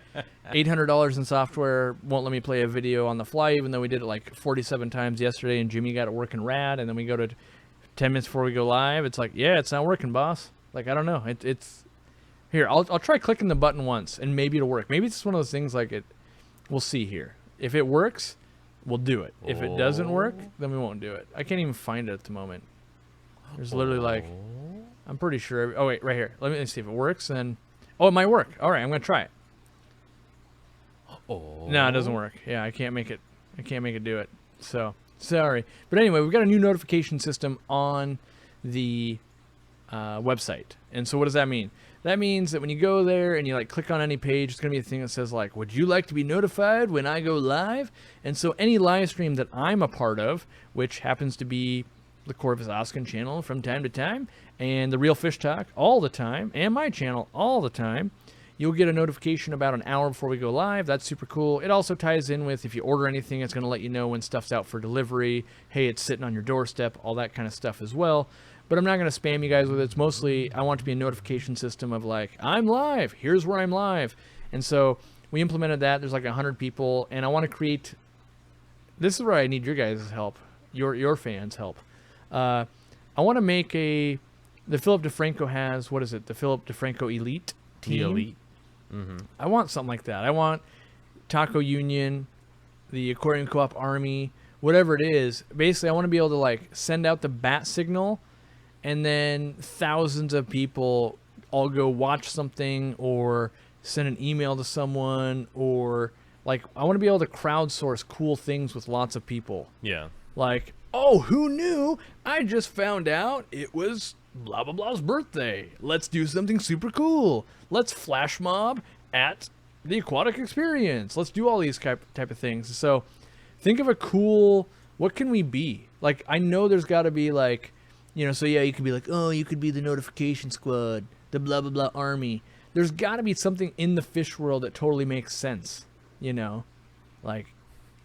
$800 in software won't let me play a video on the fly, even though we did it like 47 times yesterday, and Jimmy got it working rad, and then we go to 10 minutes before we go live. It's like, yeah, it's not working, boss. Like, I don't know. It's here. I'll try clicking the button once, and maybe it'll work. Maybe it's just one of those things like it. We'll see here. If it works, we'll do it. If it doesn't work, then we won't do it. I can't even find it at the moment. There's literally like, I'm pretty sure. Oh wait, right here. Let me see if it works. Then, it might work. All right, I'm gonna try it. No, it doesn't work. Yeah, I can't make it. I can't make it do it. So sorry. But anyway, we've got a new notification system on the website. And so what does that mean? That means that when you go there and you like click on any page, it's gonna be a thing that says like, would you like to be notified when I go live? And so any live stream that I'm a part of, which happens to be the Corvus Oskin channel from time to time, and the Real Fish Talk all the time, and my channel all the time, you'll get a notification about an hour before we go live. That's super cool. It also ties in with if you order anything, it's going to let you know when stuff's out for delivery. Hey, it's sitting on your doorstep, all that kind of stuff as well. But I'm not going to spam you guys with it. It's mostly, I want it to be a notification system of like, I'm live. Here's where I'm live. And so we implemented that. There's like 100 people, and I want to create, this is where I need your guys' help, your fans' help. I want to make the Philip DeFranco has, what is it? The Philip DeFranco Elite team. The Elite. I want something like that. I want Taco Union, the Aquarium Co-op Army, whatever it is. Basically, I want to be able to like send out the bat signal, and then thousands of people all go watch something or send an email to someone, or like I want to be able to crowdsource cool things with lots of people. Yeah. Like, oh, who knew? I just found out it was blah, blah, blah's birthday. Let's do something super cool. Let's flash mob at the Aquatic Experience. Let's do all these type of things. So think of a cool, what can we be? Like, I know there's got to be like, so yeah, you could be like, oh, you could be the notification squad, the blah, blah, blah army. there's got to be something in the fish world that totally makes sense, you know, like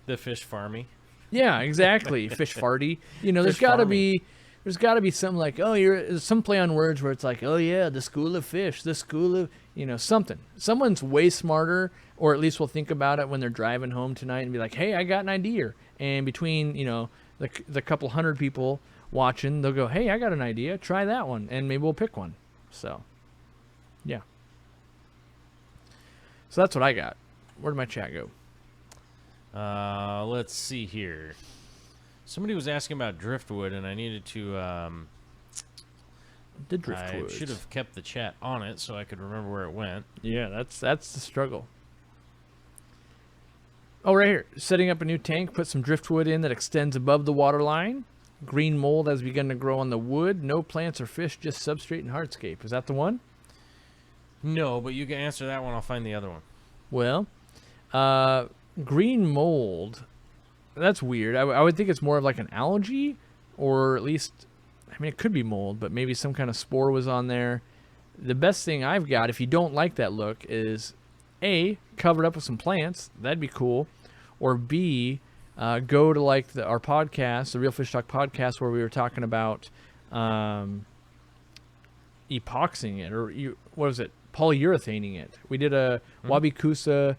The fish farmy. yeah, exactly, fish farty. You know, Fish there's got to farming. be. There's got to be something like, oh, there's some play on words where it's like, oh yeah, the school of fish, the school of, you know, something. Someone's way smarter, or at least will think about it when they're driving home tonight and be like, hey, I got an idea. And between, you know, the couple hundred people watching, they'll go, hey, I got an idea, try that one, and maybe we'll pick one. So, yeah. So that's what I got. Where did my chat go? Let's see here. Somebody was asking about Driftwood, and I needed to. The Driftwood. I should have kept the chat on it so I could remember where it went. Yeah, that's the struggle. Oh, right here. Setting up a new tank. Put some driftwood in that extends above the water line. Green mold has begun to grow on the wood. No plants or fish, just substrate and hardscape. Is that the one? No, but you can answer that one. I'll find the other one. Well, green mold. That's weird. I would think it's more of like an algae, or at least, I mean, it could be mold, but maybe some kind of spore was on there. The best thing I've got, if you don't like that look, is A, cover it up with some plants. That'd be cool. Or B, go to like our podcast, the Real Fish Talk podcast, where we were talking about epoxying it, or what was it? Polyurethaning it. We did a Wabikusa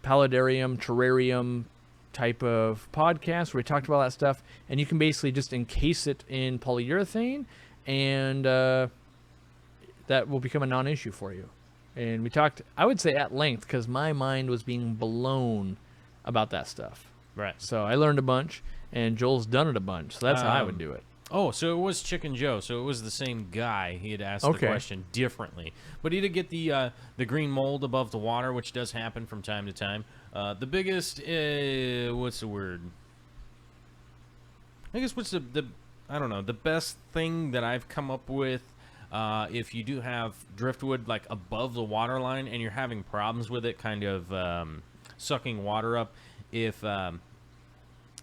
paludarium, terrarium type of podcast where we talked about that stuff, and you can basically just encase it in polyurethane, and that will become a non-issue for you. And we talked, I would say, at length, because my mind was being blown about that stuff. Right. So I learned a bunch, and Joel's done it a bunch, so that's how I would do it. Oh, so it was Chicken Joe. So it was the same guy. He had asked Okay. the question differently, but he did get the green mold above the water, which does happen from time to time. The biggest, what's the word? I guess what's the I don't know, the best thing that I've come up with. If you do have driftwood like above the water line and you're having problems with it, kind of sucking water up, if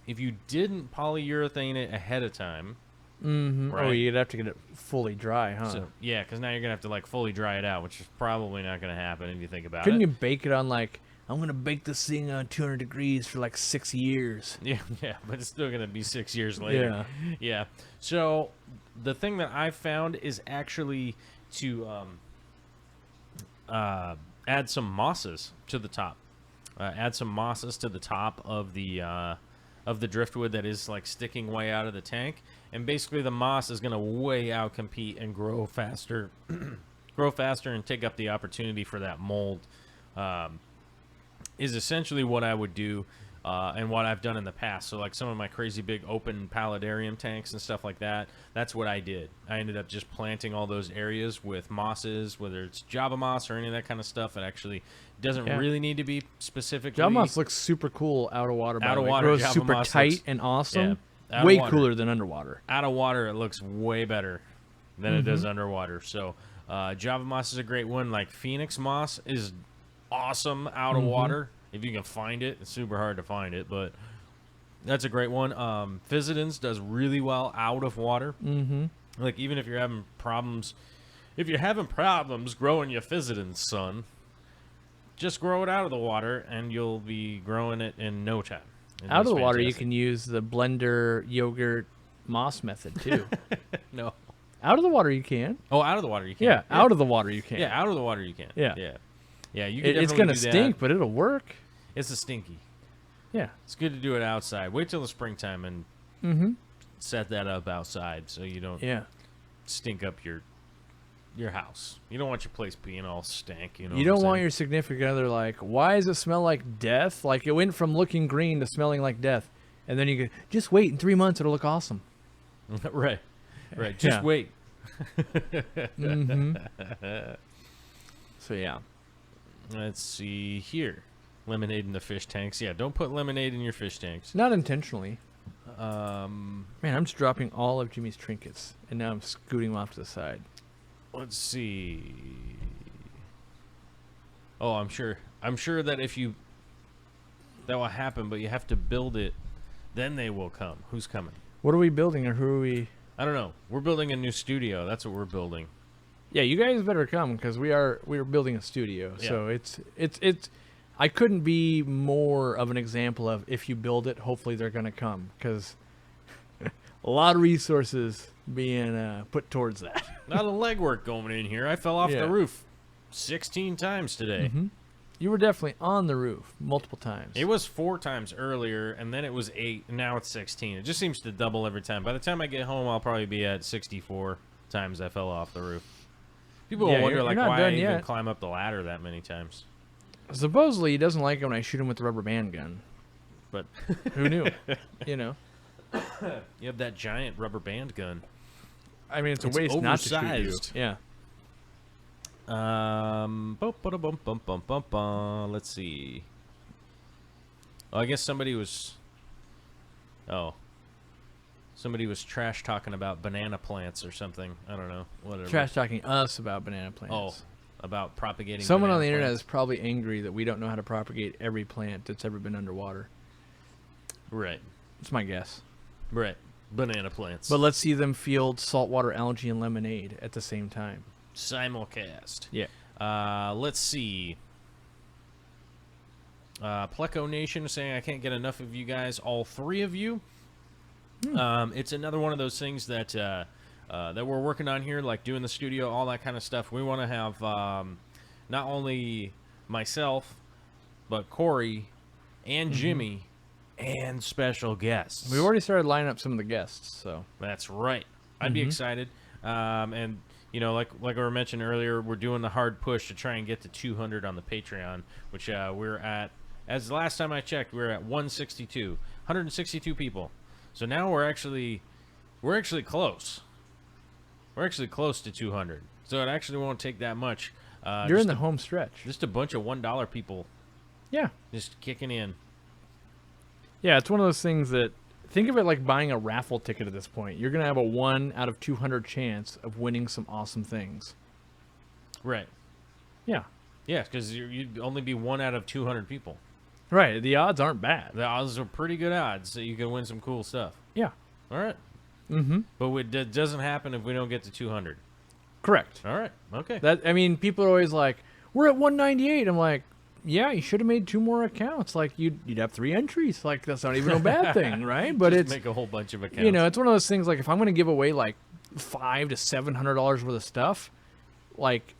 you didn't polyurethane it ahead of time. Mm-hmm. Right. Oh, you'd have to get it fully dry, huh? So, yeah, because now you're going to have to like fully dry it out, which is probably not going to happen if you think about Couldn't it. you bake it on like, I'm going to bake this thing on 200 degrees for like 6 years? Yeah, but it's still going to be 6 years later. Yeah. So the thing that I found is actually to add some mosses to the top. Add some mosses to the top of the driftwood that is like sticking way out of the tank, and basically the moss is going to way outcompete and grow faster, and take up the opportunity for that mold. Is essentially what I would do, and what I've done in the past. So like some of my crazy big open paludarium tanks and stuff like that, that's what I did. I ended up just planting all those areas with mosses, whether it's Java moss or any of that kind of stuff. It actually doesn't really need to be specifically. Java moss looks super cool out of water. Out of It water, grows Java super moss tight looks- and awesome. out of Way water. cooler than underwater. Out of water, it looks way better than it does underwater. So Java moss is a great one. Like Phoenix moss is awesome out of water. If you can find it, it's super hard to find it, but that's a great one. Physidens does really well out of water. Mm-hmm. Like even if you're having problems growing your Physidens, son, just grow it out of the water and you'll be growing it in no time. Out of the water, you can use the blender yogurt moss method too. No. Out of the water, you can. Oh, out of the water you can. Yeah, out of the water, you can. Yeah, out of the water you can. Yeah. Yeah, you can It's definitely gonna do that. stink, but it'll work. It's a stinky. Yeah. It's good to do it outside. Wait till the springtime and Mm-hmm. set that up outside so you don't Yeah. stink up your house. You don't want your place being all stank. You know. You don't want your significant other like, why does it smell like death? Like it went from looking green to smelling like death, and then you go, just wait. In 3 months, it'll look awesome. Right. Just Yeah. wait. Mm-hmm. So yeah. Let's see here. Lemonade in the fish tanks. Yeah, don't put lemonade in your fish tanks. Not intentionally. Um, Man, I'm just dropping all of Jimmy's trinkets, and now I'm scooting them off to the side. let's see. Oh, I'm sure that that will happen, but you have to build it. Then they will come. Who's coming? What are we building, or who are we? I don't know. We're building a new studio. That's what we're building. Yeah, you guys better come because we're building a studio. Yeah. So it's I couldn't be more of an example of if you build it, hopefully they're gonna come because a lot of resources being put towards that. A lot of legwork going in here. I fell off Yeah. the roof 16 times today. Mm-hmm. You were definitely on the roof multiple times. It was 4 times earlier, and then it was 8, and now it's 16. It just seems to double every time. By the time I get home, I'll probably be at 64 times I fell off the roof. People will Yeah, wonder you're like not why I done even yet. climb up the ladder that many times. Supposedly he doesn't like it when I shoot him with the rubber band gun, But who knew? You know, you have that giant rubber band gun. I mean it's a It's waste not to shoot you. oversized. Yeah. Let's see. Oh, I guess somebody was trash talking about banana plants or something. I don't know. Whatever. Trash talking us about banana plants. Oh, about propagating. Someone on banana the internet plants. is probably angry that we don't know how to propagate every plant that's ever been underwater. Right. That's my guess. Right. Banana plants. But let's see them field saltwater algae and lemonade at the same time. Simulcast. Yeah. Let's see. Pleco Nation saying I can't get enough of you guys, all 3 of you. It's another one of those things that that we're working on here, like doing the studio, all that kind of stuff. We want to have not only myself, but Corey and Jimmy and special guests. We've already started lining up some of the guests, so That's right. I'd be excited. And you know, like I mentioned earlier, we're doing the hard push to try and get to 200 on the Patreon, which we're at. As the last time I checked, we were at 162 people. So now we're actually close. We're actually close to 200. So it actually won't take that much. you're in the home stretch. Just a bunch of $1 people Yeah. just kicking in. Yeah, it's one of those things that think of it like buying a raffle ticket at this point. You're going to have a 1 out of 200 chance of winning some awesome things. Right. Yeah. Yeah, because you'd only be 1 out of 200 people. Right. The odds aren't bad. The odds are pretty good odds that you can win some cool stuff. Yeah. All right. Mm-hmm. But it doesn't happen if we don't get to 200. Correct. All right. Okay. I mean, people are always like, we're at 198. I'm like, yeah, you should have made 2 more accounts. Like, you'd have 3 entries. Like, that's not even a bad thing, right? But Just it's, make a whole bunch of accounts. you know, it's one of those things, like, if I'm going to give away, like, $500 to $700 worth of stuff, like,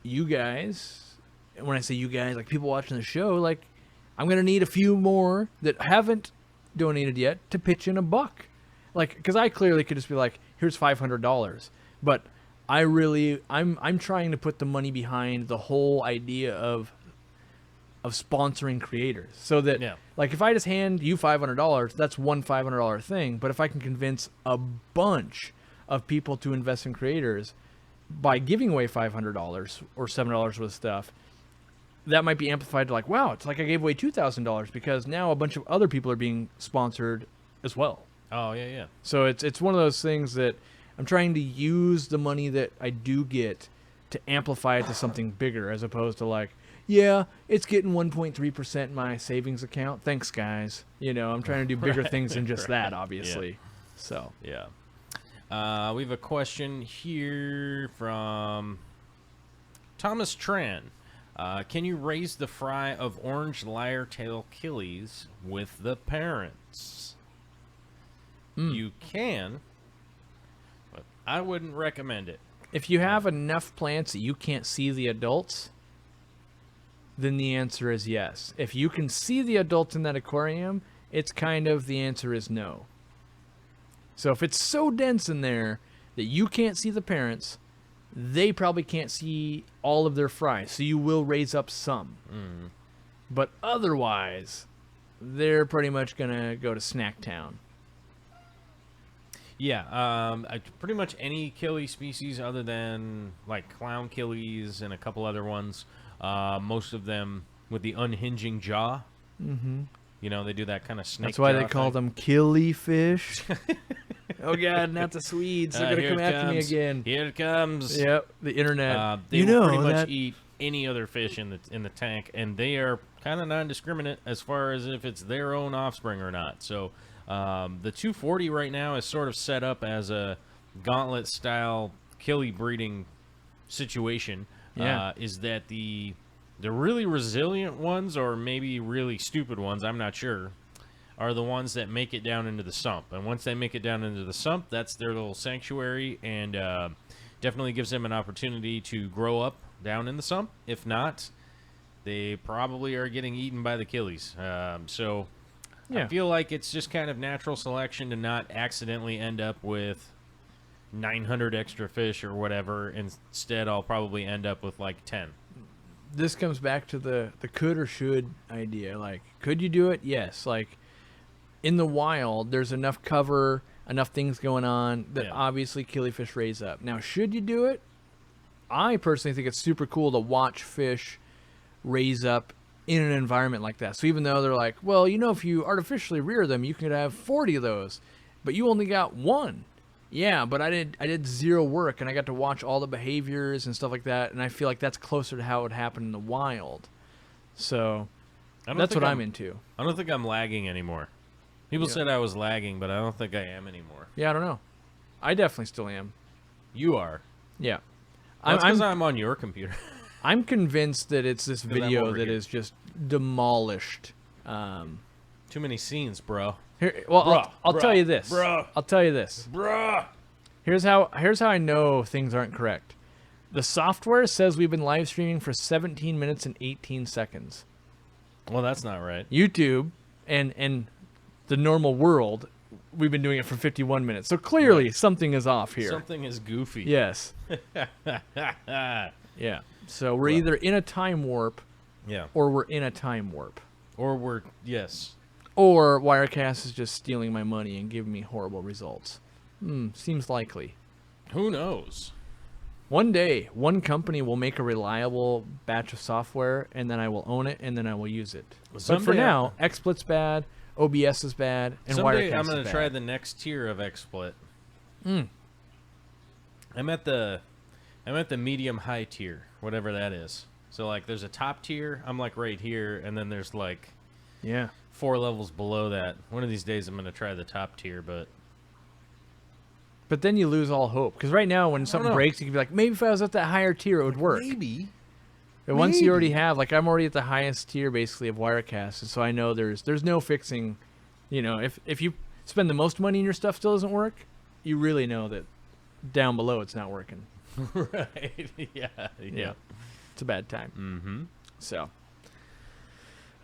you guys, and when I say you guys, like, people watching the show, like, I'm going to need a few more that haven't donated yet to pitch in $1. Like, because I clearly could just be like, here's $500. But I'm trying to put the money behind the whole idea of sponsoring creators. So that, Yeah. like, if I just hand you $500, that's one $500 thing. But if I can convince a bunch of people to invest in creators by giving away $500 or $700 worth of stuff, that might be amplified to like, wow, it's like I gave away $2,000 because now a bunch of other people are being sponsored as well. Oh, yeah, yeah. So it's one of those things that I'm trying to use the money that I do get to amplify it to something bigger, as opposed to like, yeah, it's getting 1.3% in my savings account. Thanks, guys. You know, I'm trying to do bigger things than just that, obviously. So Yeah. We have a question here from Thomas Tran. Can you raise the fry of orange lyre-tail killies with the parents? You can, but I wouldn't recommend it. if you have enough plants that you can't see the adults, then the answer is yes. If you can see the adults in that aquarium, it's kind of the answer is no. So if it's so dense in there that you can't see the parents, they probably can't see all of their fry, so you will raise up some. But otherwise, they're pretty much going to go to Snack Town. Yeah, pretty much any killie species other than like clown killies and a couple other ones. Most of them with the unhinging jaw. Mm-hmm. You know, they do that kind of snake. That's why they jaw call thing. them killifish. Oh, God, not the Swedes. They're going to Here come it after me comes. again. Here it comes. Yep, the internet. They you will know pretty much that. eat any other fish in the tank, and they are kind of non-discriminate as far as if it's their own offspring or not. So the 240 right now is sort of set up as a gauntlet-style killie breeding situation Yeah. is that the really resilient ones, or maybe really stupid ones, I'm not sure, are the ones that make it down into the sump. And once they make it down into the sump, that's their little sanctuary, and definitely gives them an opportunity to grow up down in the sump. If not, they probably are getting eaten by the killies. So Yeah. I feel like it's just kind of natural selection to not accidentally end up with 900 extra fish or whatever. Instead, I'll probably end up with like 10. This comes back to the could or should idea. Like, could you do it? Yes. Like, in the wild, there's enough cover, enough things going on that obviously killifish raise up. Now, should you do it? I personally think it's super cool to watch fish raise up in an environment like that. So even though they're like, well, you know, if you artificially rear them, you could have 40 of those, but you only got one. Yeah, but I did zero work, and I got to watch all the behaviors and stuff like that, and I feel like that's closer to how it would happen in the wild. So that's what I'm into. I don't think I'm lagging anymore. People Yeah. said I was lagging, but I don't think I am anymore. Yeah, I don't know. I definitely still am. You are. Yeah. Well, that's because I'm on your computer. I'm convinced that it's this 'Cause I'm video over that here. is just demolished. Too many scenes, bro. Here, well, Bruh, I'll tell bruh, you this. bruh. I'll tell you this. Bruh. Here's how I know things aren't correct. The software says we've been live streaming for 17 minutes and 18 seconds. Well, that's not right. YouTube and the normal world, we've been doing it for 51 minutes. So clearly something is off here. Something is goofy. Yes. Yeah. So we're Well. either in a time warp Yeah. or we're in a time warp. Or yes. Or Wirecast is just stealing my money and giving me horrible results. Seems likely. Who knows? One day, one company will make a reliable batch of software, and then I will own it, and then I will use it. But for Someday now, XSplit's bad, OBS is bad, and Someday Wirecast I'm going is to bad. try the next tier of XSplit. Mm. I'm at the medium high tier, whatever that is. So like there's a top tier, I'm like right here, and then there's like Yeah. 4 levels below that. One of these days I'm going to try the top tier, but But then you lose all hope. Because right now, when something know. breaks, you can be like, maybe if I was at that higher tier, it would work. maybe. But once you already have, like, I'm already at the highest tier, basically, of Wirecast, and so I know there's no fixing. You know, if you spend the most money and your stuff still doesn't work, you really know that down below it's not working. Right. Yeah. It's a bad time. Mm-hmm. So,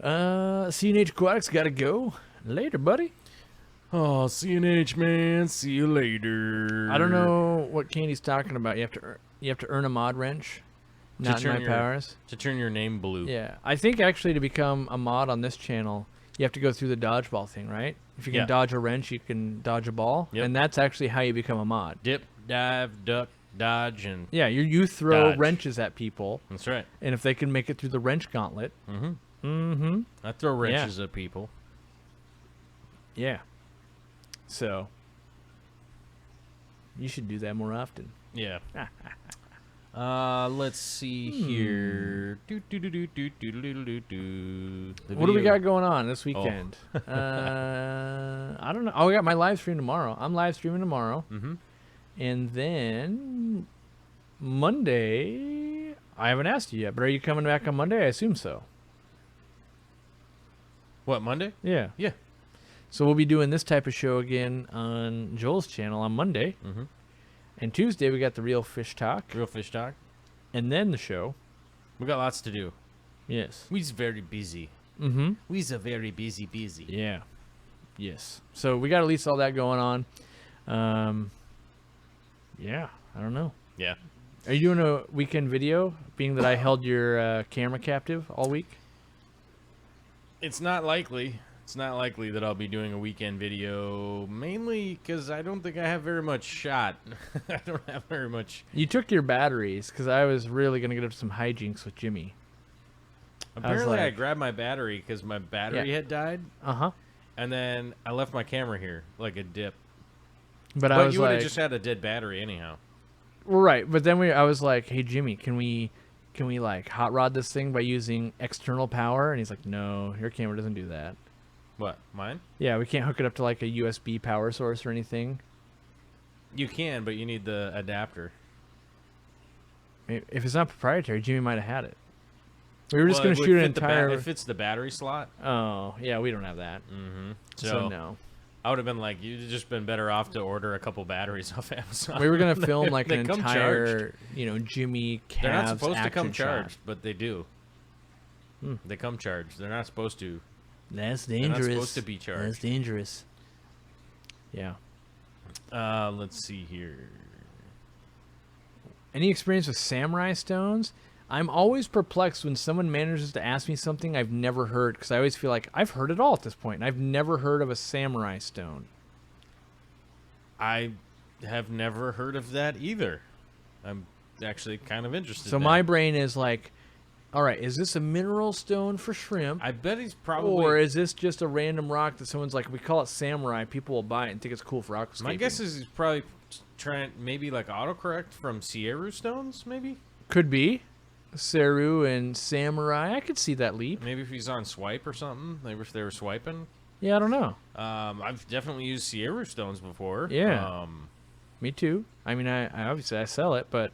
CNH Aquatics got to go. Later, buddy. Oh, CNH man, see you later. I don't know what Candy's talking about. You have to earn a mod wrench. Not in turn my your- powers. To turn your name blue. Yeah, I think actually to become a mod on this channel, you have to go through the dodgeball thing, right? If you can Yeah. dodge a wrench, you can dodge a ball, Yep. and that's actually how you become a mod. Dip, dive, duck, dodge, and Yeah, you throw Dodge. wrenches at people, that's right. and if they can make it through the wrench gauntlet, I throw wrenches at people. yeah. So you should do that more often. Yeah. Let's see here. Do, do, do, do, do, do, do, do, do, do. The What do we video- got going on this weekend? I don't know. Oh, I got my live stream tomorrow. I'm live streaming tomorrow. Mhm. And then Monday, I haven't asked you yet, but are you coming back on Monday? I assume so. What, Monday? Yeah. Yeah. So we'll be doing this type of show again on Joel's channel on Monday. Mm-hmm. And Tuesday, we got the Real Fish Talk. Real fish talk. And then the show. We got lots to do. Yes. We's very busy. Mm-hmm. We's a very busy. Yeah. Yes. So we got at least all that going on. Yeah. I don't know. Yeah. Are you doing a weekend video, being that I held your camera captive all week? It's not likely. It's not likely that I'll be doing a weekend video, mainly because I don't think I have very much shot. I don't have very much. You took your batteries, because I was really going to get up to some hijinks with Jimmy. Apparently, I like- grabbed my battery because my battery Yeah. had died, Uh-huh. and then I left my camera here like a dip. But I But was you would like, have just had a dead battery anyhow. right. But then I was like, hey, Jimmy, can we like hot rod this thing by using external power? And he's like, no, your camera doesn't do that. What, mine? Yeah, we can't hook it up to like a USB power source or anything. You can, but you need the adapter. If it's not proprietary, Jimmy might have had it. We were just Well, going it to would shoot an fit the entire. it fits the battery slot. Oh, yeah, we don't have that. Mm-hmm. So no. I would have been like, you'd just been better off to order a couple batteries off Amazon. We were going to film like They an come entire, Jimmy Cavs They're not supposed to come action shot. charged, but they do. They come charged. They're not supposed to. That's They're dangerous. not supposed to be charged. That's dangerous. Yeah. Let's see here. Any experience with samurai stones? I'm always perplexed when someone manages to ask me something I've never heard, because I always feel like I've heard it all at this point, and I've never heard of a samurai stone. I have never heard of that either. I'm actually kind of interested. So now. my brain is like, all right, is this a mineral stone for shrimp? I bet he's probably. Or is this just a random rock that someone's like, we call it samurai, people will buy it and think it's cool for aquascaping? My guess is he's probably trying maybe like autocorrect from Sierra stones, maybe. Could be. Seru and samurai. I could see that leap. Maybe if he's on swipe or something. Maybe if they were swiping. Yeah, I don't know. I've definitely used Sierra stones before. Yeah. Me too. I mean, I obviously I sell it, but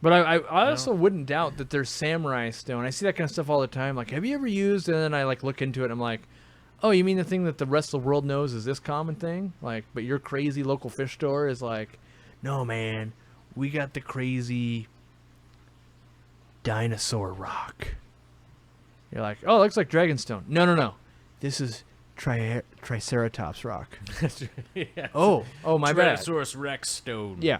I also wouldn't doubt that there's samurai stone. I see that kind of stuff all the time. Like, have you ever used? And then I like look into it. And I'm like, oh, you mean the thing that the rest of the world knows is this common thing? Like, but your crazy local fish store is like, no, man, we got the crazy dinosaur rock. You're like, oh, it looks like dragonstone. No. This is Triceratops rock. Yeah. Oh, my bad. Tyrannosaurus Rex stone. Yeah.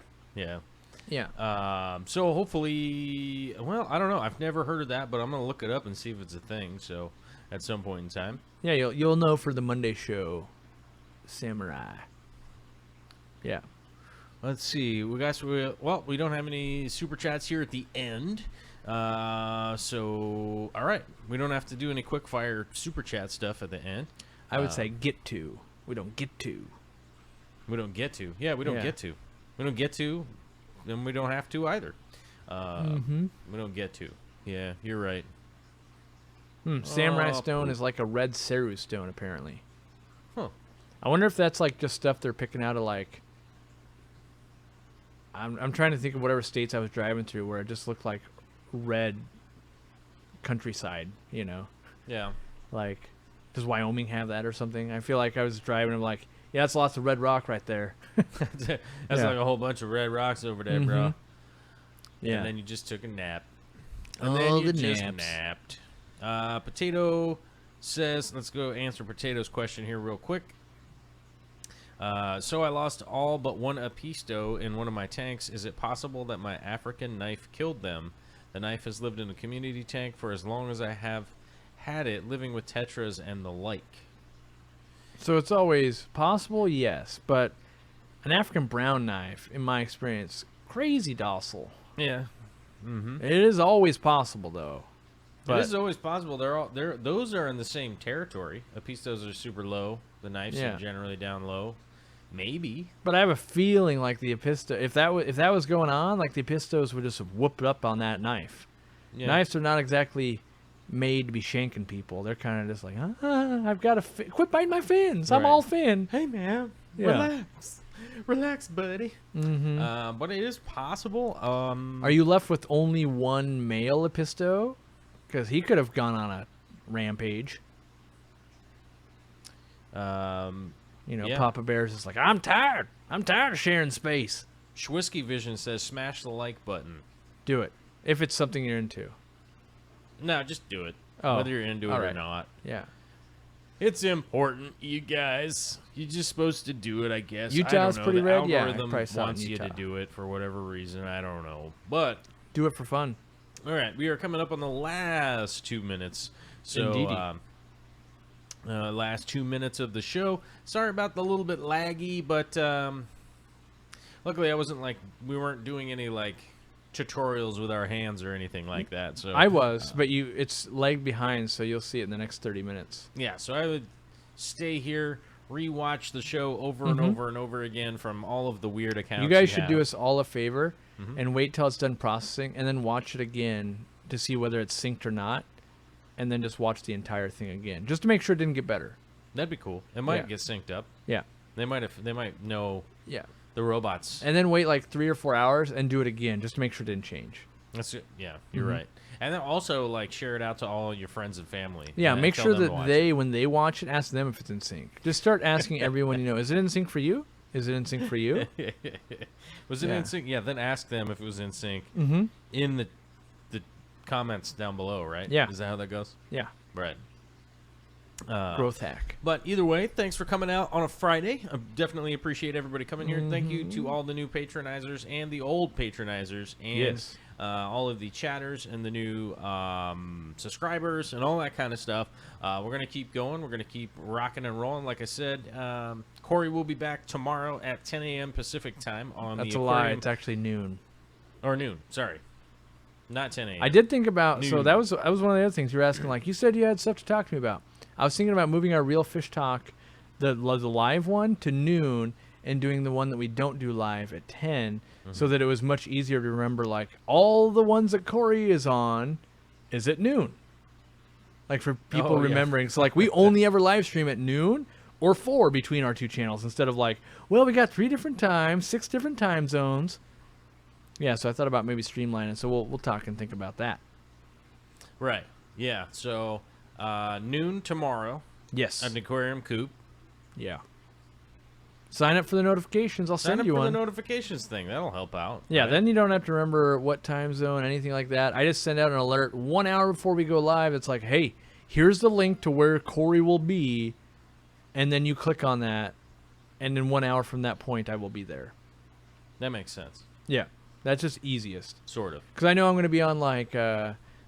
So hopefully, well, I don't know. I've never heard of that, but I'm gonna look it up and see if it's a thing. So, at some point in time. Yeah, you'll know for the Monday show. Samurai. Yeah. Let's see. We don't have any super chats here at the end. So all right, we don't have to do any quick fire super chat stuff at the end. I would say get to. We don't get to. We don't get to. Yeah, we don't get to. We don't get to. Then we don't have to either. We don't get to. Yeah, you're right. Samurai stone is like a red Seru stone, apparently. Huh. I wonder if that's like just stuff they're picking out of like. I'm trying to think of whatever states I was driving through where it just looked like red countryside, Yeah. Like, does Wyoming have that or something? I feel like I was driving and I'm like, yeah, that's lots of red rock right there. That's like a whole bunch of red rocks over there, bro. Yeah. And then you just took a nap. All And then you the just naps. napped. Potato says, let's go answer Potato's question here real quick. So I lost all but one apisto in one of my tanks. Is it possible that my African knife killed them? The knife has lived in a community tank for as long as I have had it, living with tetras and the like. So it's always possible, yes, but an African brown knife, in my experience, crazy docile. Yeah. It is always possible, though. But It is always possible. Those are in the same territory. Apistos are super low. The knives are generally down low. Maybe. But I have a feeling like the Apisto, if that was going on, like the Apistos would just have whooped up on that knife. Yeah. Knives are not exactly made to be shanking people. They're kind of just like, I've got to quit biting my fins. I'm Right. all fin. Hey man, Yeah. relax, buddy. But it is possible. Are you left with only one male Apisto? Because he could have gone on a rampage. Yeah. Papa Bear's just like, I'm tired. I'm tired of sharing space. Schwisky Vision says smash the like button. Do it. If it's something you're into. No, just do it. Oh, Whether you're into it all or right. not. Yeah. It's important, you guys. You're just supposed to do it, I guess. Utah's I don't know. pretty the red? Yeah, I algorithm probably saw it in wants you to Utah. do it for whatever reason. I don't know. But, Do it for fun. all right, we are coming up on the last 2 minutes. So, Indeedy. last 2 minutes of the show. Sorry about the little bit laggy, but luckily we weren't doing any tutorials with our hands or anything like that. So I was, but it's lag behind, so you'll see it in the next 30 minutes. yeah, so I would stay here, rewatch the show over and over and over again from all of the weird accounts. You guys should do have. us all a favor and wait till it's done processing and then watch it again to see whether it's synced or not, and then just watch the entire thing again just to make sure it didn't get better. That'd be cool. It might Yeah. get synced up. Yeah. They might know Yeah. The robots. and then wait like 3 or 4 hours and do it again just to make sure it didn't change. That's it. Yeah, you're Mhm. right. And then also like share it out to all your friends and family. Yeah, and make tell sure them to that watch they, when they watch it, ask them if it's in sync. Just start asking everyone you know, is it in sync for you? Is it in sync for you? it. Was it Yeah. in sync? Yeah. Then ask them if it was in sync Mm-hmm. in the comments down below. Right. Yeah. Is that how that goes? Yeah. Right. Growth hack. But either way, thanks for coming out on a Friday. I definitely appreciate everybody coming here. Thank you to all the new patronizers and the old patronizers and Yes. all of the chatters and the new subscribers and all that kind of stuff. We're going to keep going. We're going to keep rocking and rolling. Like I said, Corey will be back tomorrow at 10 a.m. Pacific time on That's the a lie. Aquarium. It's actually noon. Or noon. Sorry. Not 10 a.m. I did think about, so Noon. that was one of the other things you were asking. Like, you said you had stuff to talk to me about. I was thinking about moving our Real Fish Talk, the live one, to noon and doing the one that we don't do live at 10 so that it was much easier to remember, like, all the ones that Corey is on is at noon. Like, for people Oh, yeah. remembering. So, like, we only ever live stream at noon or 4 between our two channels instead of, like, well, we got 3 different times, 6 different time zones. Yeah, so I thought about maybe streamlining. So we'll talk and think about that. Right. Yeah. So noon tomorrow Yes. at the Aquarium Coop. Yeah. Sign up for the notifications. I'll Sign send up you for one. the notifications thing. That'll help out. Yeah, right? then you don't have to remember what time zone, anything like that. I just send out an alert 1 hour before we go live. It's like, hey, here's the link to where Corey will be. And then you click on that. And in 1 hour from that point, I will be there. That makes sense. Yeah. That's just easiest. Sort of. Because I know I'm going to be on, like,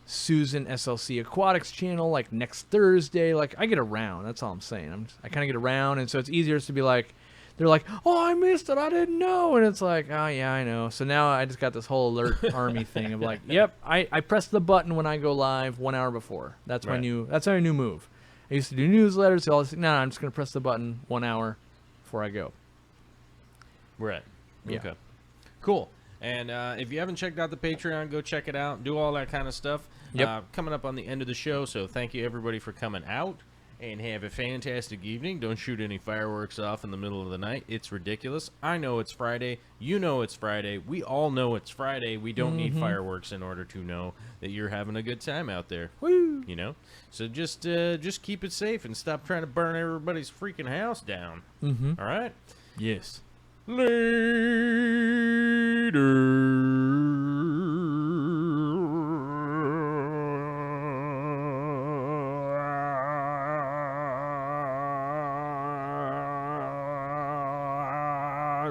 Susan SLC Aquatics channel, like, next Thursday. Like, I get around. That's all I'm saying. I kind of get around. And so it's easier to be like, they're like, oh, I missed it. I didn't know. And it's like, oh, yeah, I know. So now I just got this whole alert army thing of like, yep, I press the button when I go live 1 hour before. That's my Right. new move. I used to do newsletters. So I was like, no, I'm just going to press the button 1 hour before I go. Right. Yeah. Okay. Cool. And if you haven't checked out the Patreon, go check it out. Do all that kind of stuff. Yep. Coming up on the end of the show, so thank you everybody for coming out. And have a fantastic evening. Don't shoot any fireworks off in the middle of the night. It's ridiculous. I know it's Friday. You know it's Friday. We all know it's Friday. We don't need fireworks in order to know that you're having a good time out there. Woo! You know? So just keep it safe and stop trying to burn everybody's freaking house down. Mm-hmm. All right? Yes.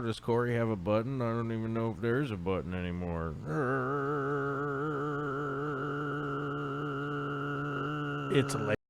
Does Corey have a button? I don't even know if there's a button anymore. It's late.